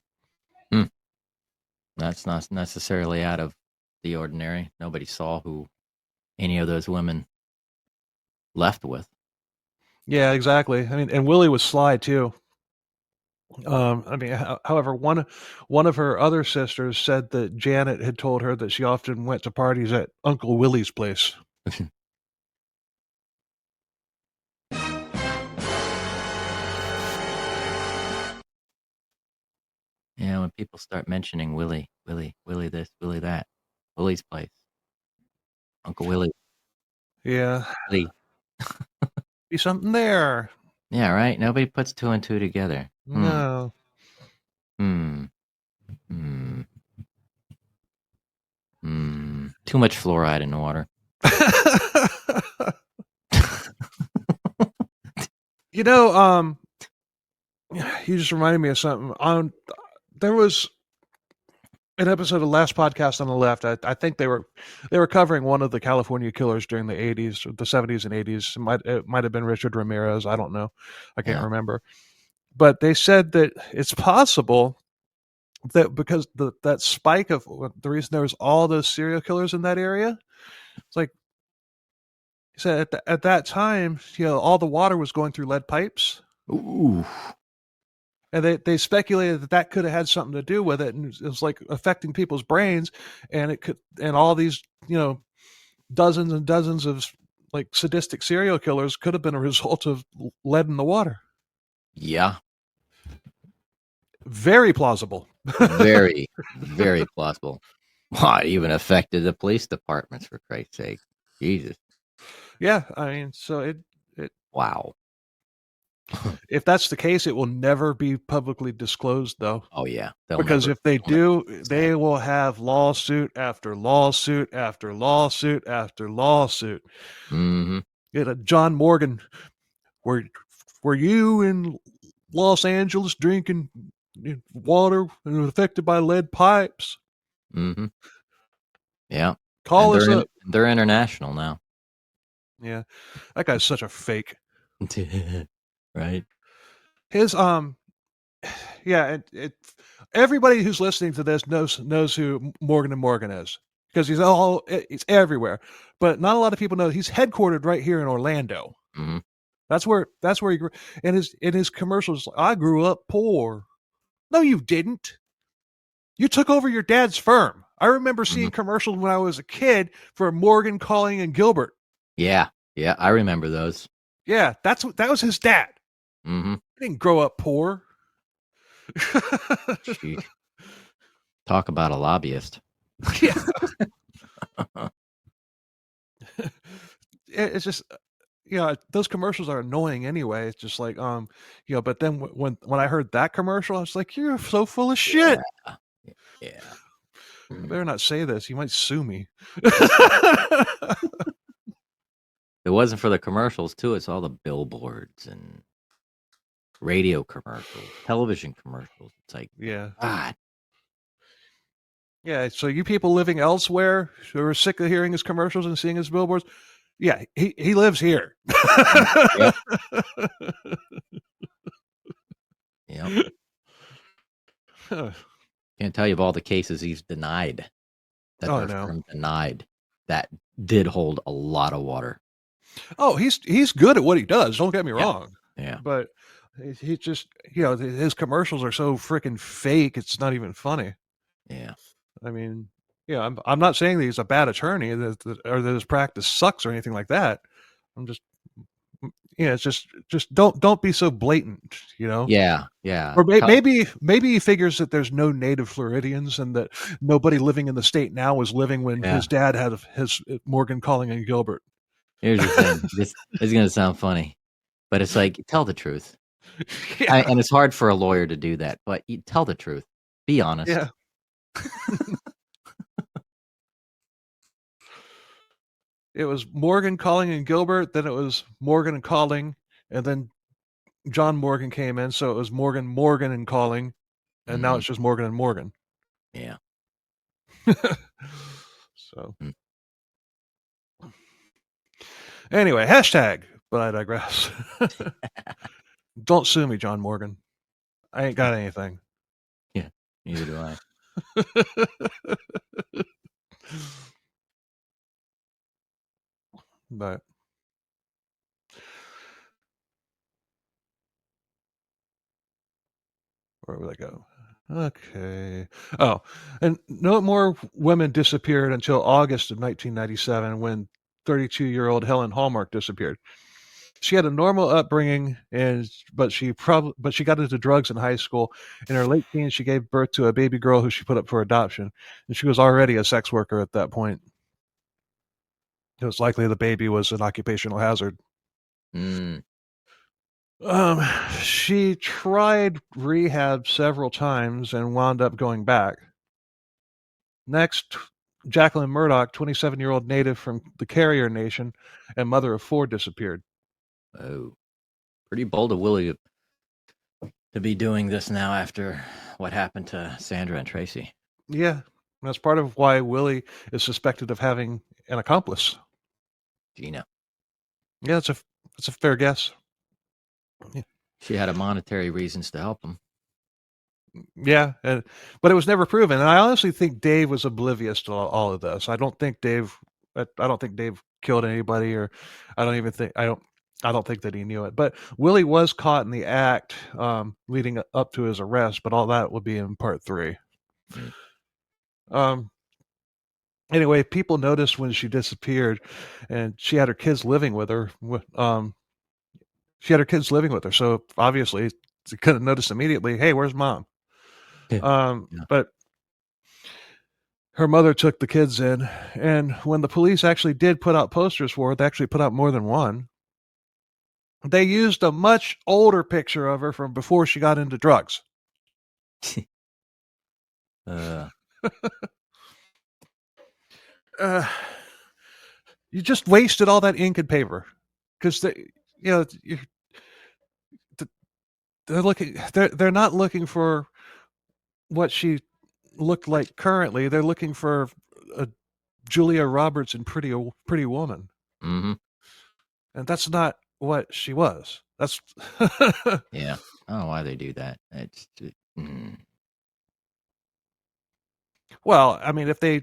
That's not necessarily out of the ordinary. Nobody saw who any of those women left with. Yeah, exactly. I mean, and Willie was sly too. However, one of her other sisters said that Janet had told her that she often went to parties at Uncle Willie's place. when people start mentioning Willie this, Willie that, Willie's place, Uncle Willie. Yeah. Willie. Be something there. Yeah, right? Nobody puts 2 and 2 together. No. Too much fluoride in the water. You know, you just reminded me of something. There was an episode of Last Podcast on the Left. I think they were covering one of the California killers during the 80s, or the 70s and 80s. It might have been Richard Ramirez. I don't know. I can't remember. But they said that it's possible that because that spike of the reason there was all those serial killers in that area, it's like he said at that time, all the water was going through lead pipes. Ooh. And they speculated that could have had something to do with it, and it was like affecting people's brains, and it could, and all these dozens and dozens of like sadistic serial killers could have been a result of lead in the water. Yeah. Very plausible. Very, very plausible. Well, it even affected the police departments, for Christ's sake. Jesus. Yeah, I mean, so it wow. If that's the case, it will never be publicly disclosed, though. Oh yeah, because if they do, they will have lawsuit after lawsuit after lawsuit after lawsuit. Mm-hmm. John Morgan, were you in Los Angeles drinking water and affected by lead pipes? Mm-hmm. Yeah. Call us up. They're international now. Yeah, that guy's such a fake. Right. His yeah, everybody who's listening to this knows who Morgan and Morgan is, because it's everywhere. But not a lot of people know he's headquartered right here in Orlando. Mm-hmm. That's where he grew. In his commercials, I grew up poor. No, you didn't. You took over your dad's firm. I remember seeing commercials when I was a kid for Morgan, Calling, and Gilbert. Yeah, I remember those. Yeah, that was his dad. Mm-hmm. He didn't grow up poor. Talk about a lobbyist. Yeah. It's just, those commercials are annoying anyway. It's just like, but then when I heard that commercial, I was like, you're so full of shit. Yeah. I better not say this. You might sue me. If it wasn't for the commercials too, it's all the billboards and radio commercials, television commercials. It's like, God. Yeah, so you people living elsewhere who are sick of hearing his commercials and seeing his billboards, yeah, he lives here. Yep. Can't tell you of all the cases he's denied. Denied that did hold a lot of water. Oh, he's good at what he does. Don't get me wrong. Yeah. But he just, his commercials are so freaking fake. It's not even funny. Yeah. I mean, I'm not saying that he's a bad attorney or that his practice sucks or anything like that. I'm just, it's just don't be so blatant, Yeah. Or maybe he figures that there's no native Floridians and that nobody living in the state now was living when his dad had his Morgan, Calling, and Gilbert. Here's the thing. This is going to sound funny, but it's like, tell the truth. And it's hard for a lawyer to do that, but you tell the truth. Be honest. Yeah. It was Morgan, Calling, and Gilbert, then it was Morgan and Calling, and then John Morgan came in, so it was Morgan, and Calling, and now it's just Morgan and Morgan. Yeah. So anyway, hashtag, but I digress. Don't sue me, John Morgan. I ain't got anything. Yeah, neither do I. But where would I go? Okay. Oh, and no more women disappeared until August of 1997 when 32-year-old Helen Hallmark disappeared. She had a normal upbringing, but she got into drugs in high school. In her late teens, she gave birth to a baby girl who she put up for adoption, and she was already a sex worker at that point. It was likely the baby was an occupational hazard. Mm. She tried rehab several times and wound up going back. Next, Jacqueline Murdoch, 27-year-old native from the Carrier Nation and mother of 4, disappeared. Oh, pretty bold of Willie to be doing this now after what happened to Sandra and Tracy. Yeah, that's part of why Willie is suspected of having an accomplice. Gina. Yeah, it's a fair guess. Yeah. She had a monetary reasons to help him. Yeah, but it was never proven. And I honestly think Dave was oblivious to all of this. I don't think Dave killed anybody, or I don't think that he knew it. But Willie was caught in the act leading up to his arrest, but all that will be in part 3. Anyway, people noticed when she disappeared, and she had her kids living with her. So obviously they could have noticed immediately, hey, where's mom? But her mother took the kids in, and when the police actually did put out posters for her, they actually put out more than one. They used a much older picture of her from before she got into drugs. You just wasted all that ink and paper, because they're not looking for what she looked like currently. They're looking for a Julia Roberts in Pretty Woman. Mm-hmm. And that's not what she was. That's yeah. I don't know why they do that. It's Well, I mean, if they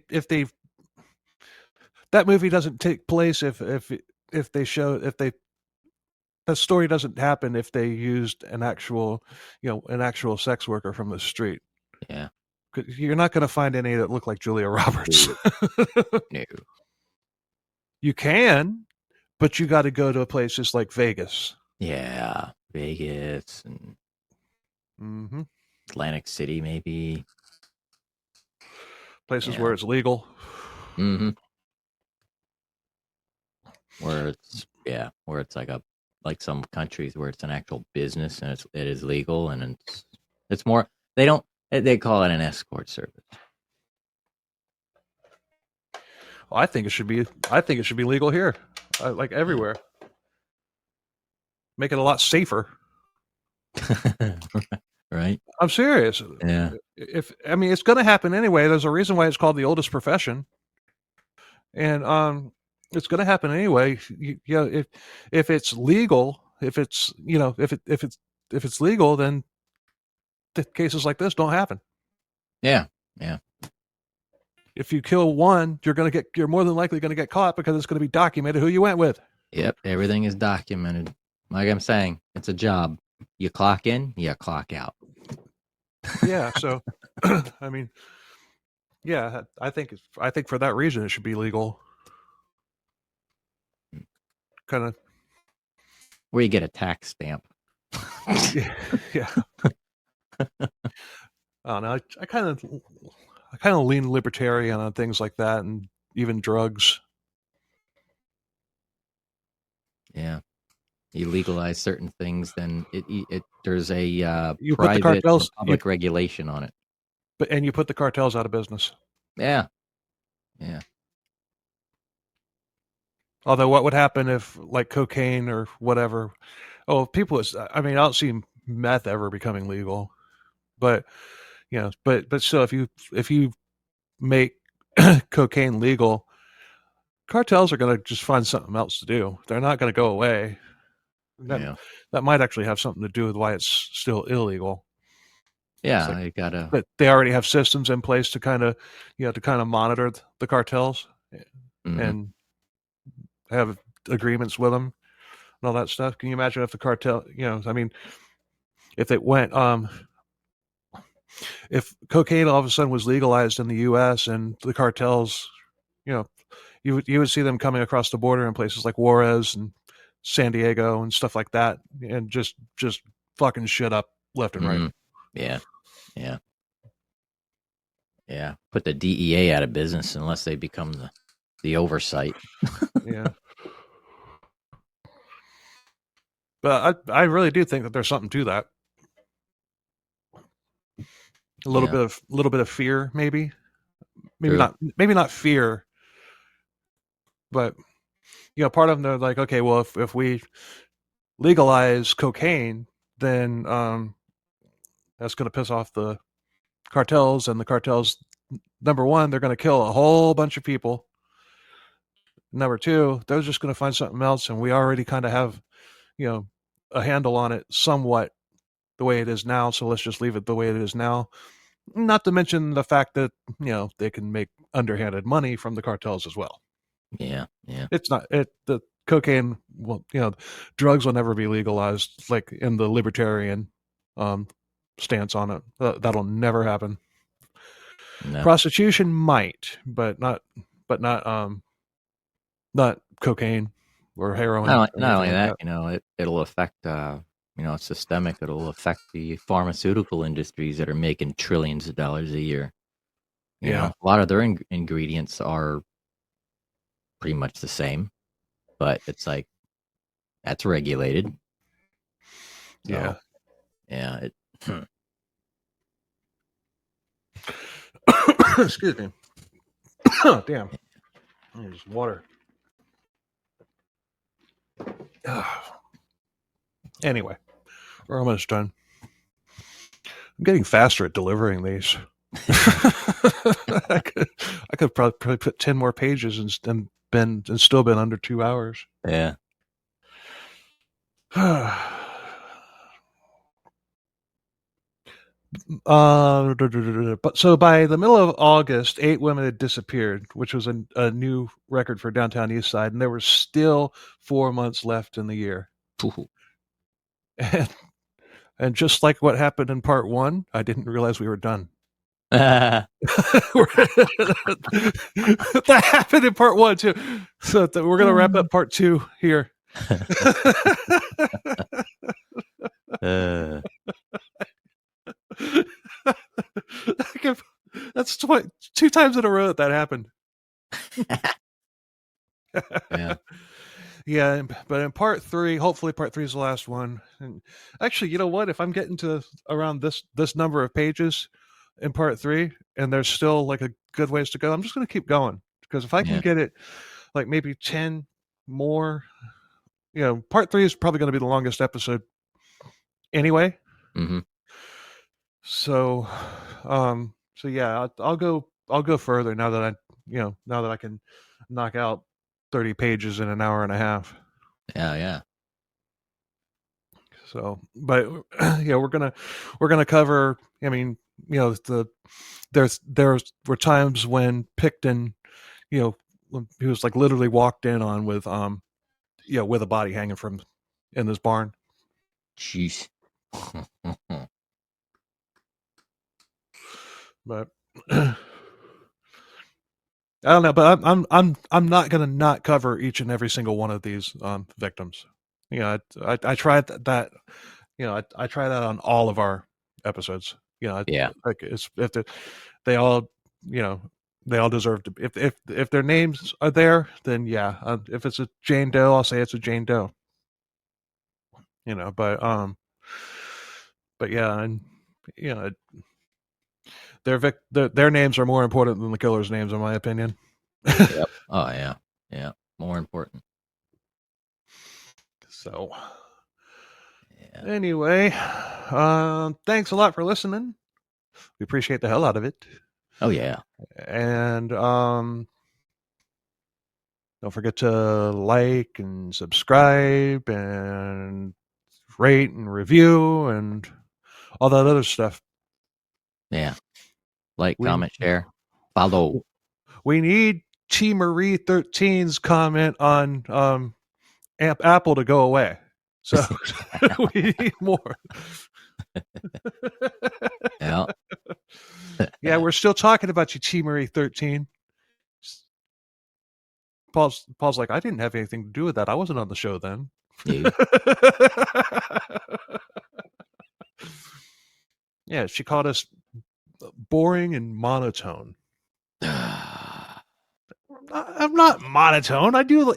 that movie doesn't take place if that story doesn't happen if they used an actual sex worker from the street. Yeah. You're not going to find any that look like Julia Roberts. No. You can, but you got to go to places like Vegas. Yeah, Vegas and Atlantic City, maybe. Places where it's legal. Mm-hmm. Where it's like some countries where it's an actual business and it is legal, and it's more, they call it an escort service. Well, I think it should be legal here, like everywhere. Make it a lot safer. Right. I'm serious. Yeah. It's going to happen anyway. There's a reason why it's called the oldest profession, and it's going to happen anyway. If it's legal, if it's legal, then cases like this don't happen. Yeah. Yeah. If you kill one, you're more than likely going to get caught because it's going to be documented who you went with. Yep, everything is documented. Like I'm saying, it's a job. You clock in, you clock out. Yeah, so I mean, yeah, I think for that reason it should be legal. Kind of where you get a tax stamp. Yeah. I don't know. I kind of lean libertarian on things like that, and even drugs. Yeah, you legalize certain things, then there's a you private put the cartels, public regulation on it. And you put the cartels out of business. Yeah, yeah. Although, what would happen if, like, cocaine or whatever? Oh, I don't see meth ever becoming legal, but but still, if you make cocaine legal, cartels are going to just find something else to do. They're not going to go away. That might actually have something to do with why it's still illegal. Yeah, But they already have systems in place to kind of monitor the cartels and have agreements with them and all that stuff. Can you imagine if the cartel, if it went, if cocaine all of a sudden was legalized in the U.S. and the cartels, you would see them coming across the border in places like Juarez and San Diego and stuff like that, and just fucking shit up left and right. Yeah. Put the DEA out of business unless they become the oversight. Yeah. But I really do think that there's something to that. A little bit of fear, maybe True. not fear, but part of them, they're like, okay, well, if we legalize cocaine, then that's going to piss off the cartels, and the cartels, number one, they're going to kill a whole bunch of people. Number two, they're just going to find something else, and we already kind of have, a handle on it somewhat the way it is now, so let's just leave it the way it is now. Not to mention the fact that, they can make underhanded money from the cartels as well. Yeah. It's not the cocaine. Well, drugs will never be legalized, like in the libertarian stance on it. That'll never happen. No. Prostitution might, but not cocaine or heroin. Not only that, it'll affect. It's systemic. It'll affect the pharmaceutical industries that are making trillions of dollars a year. You know, a lot of their ingredients are pretty much the same, but it's like that's regulated. So, yeah. Excuse me. Oh, damn. There's water. Anyway, we're almost done. I'm getting faster at delivering these. I could probably put 10 more pages and still been under 2 hours. Yeah. But so by the middle of August, 8 women had disappeared, which was a new record for downtown East Side, and there were still 4 months left in the year. And just like what happened in part 1, I didn't realize we were done. That happened in part 1 too. So we're going to wrap up part 2 here. That's 2 times in a row that happened. Yeah, but in part 3, hopefully part 3 is the last one. And actually, you know what? If I'm getting to around this number of pages in part 3, and there's still like a good ways to go, I'm just going to keep going, because if I can get it like maybe 10 more, part 3 is probably going to be the longest episode anyway. Mm-hmm. So yeah, I'll go further now that I can knock out 30 pages in an hour and a half. Yeah. So, but we're gonna cover. I mean, there were times when Pickton, when he was like literally walked in on with with a body hanging from in this barn. Jeez. But I don't know, but I'm not gonna not cover each and every single one of these victims. I tried that. I try that on all of our episodes. Like it's if they all they all deserve to. If their names are there, then yeah. If it's a Jane Doe, I'll say it's a Jane Doe. But yeah, and their names are more important than the killer's names, in my opinion. Yep. Oh yeah, more important. So anyway, thanks a lot for listening. We appreciate the hell out of it. Oh yeah. And don't forget to like and subscribe and rate and review and all that other stuff. Yeah. Like, comment, share, follow. We need T Marie 13's comment on Apple to go away. So we need more. Yeah. Yeah, we're still talking about you, T Marie 13. Paul's like, I didn't have anything to do with that. I wasn't on the show then. No. Yeah, she called us boring and monotone. I'm not monotone. I do.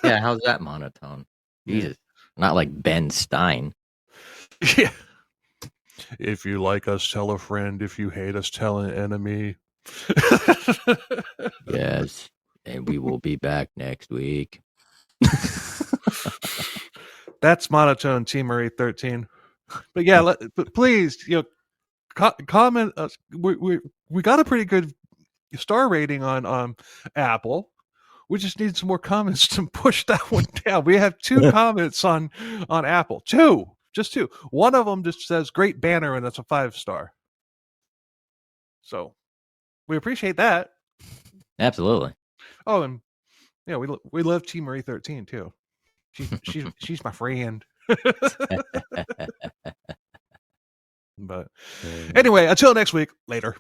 Yeah, how's that monotone? Jesus, not like Ben Stein. Yeah. If you like us, tell a friend. If you hate us, tell an enemy. Yes, and we will be back next week. That's monotone, Team Marie 13. But yeah, but please, comment. We got a pretty good star rating on Apple. We just need some more comments to push that one down. We have 2 comments on Apple. 2, just 2. One of them just says great banner, and that's a 5-star. So we appreciate that. Absolutely. Oh, and yeah, we love Team Marie 13 too. She's my friend. But anyway, until next week. Later.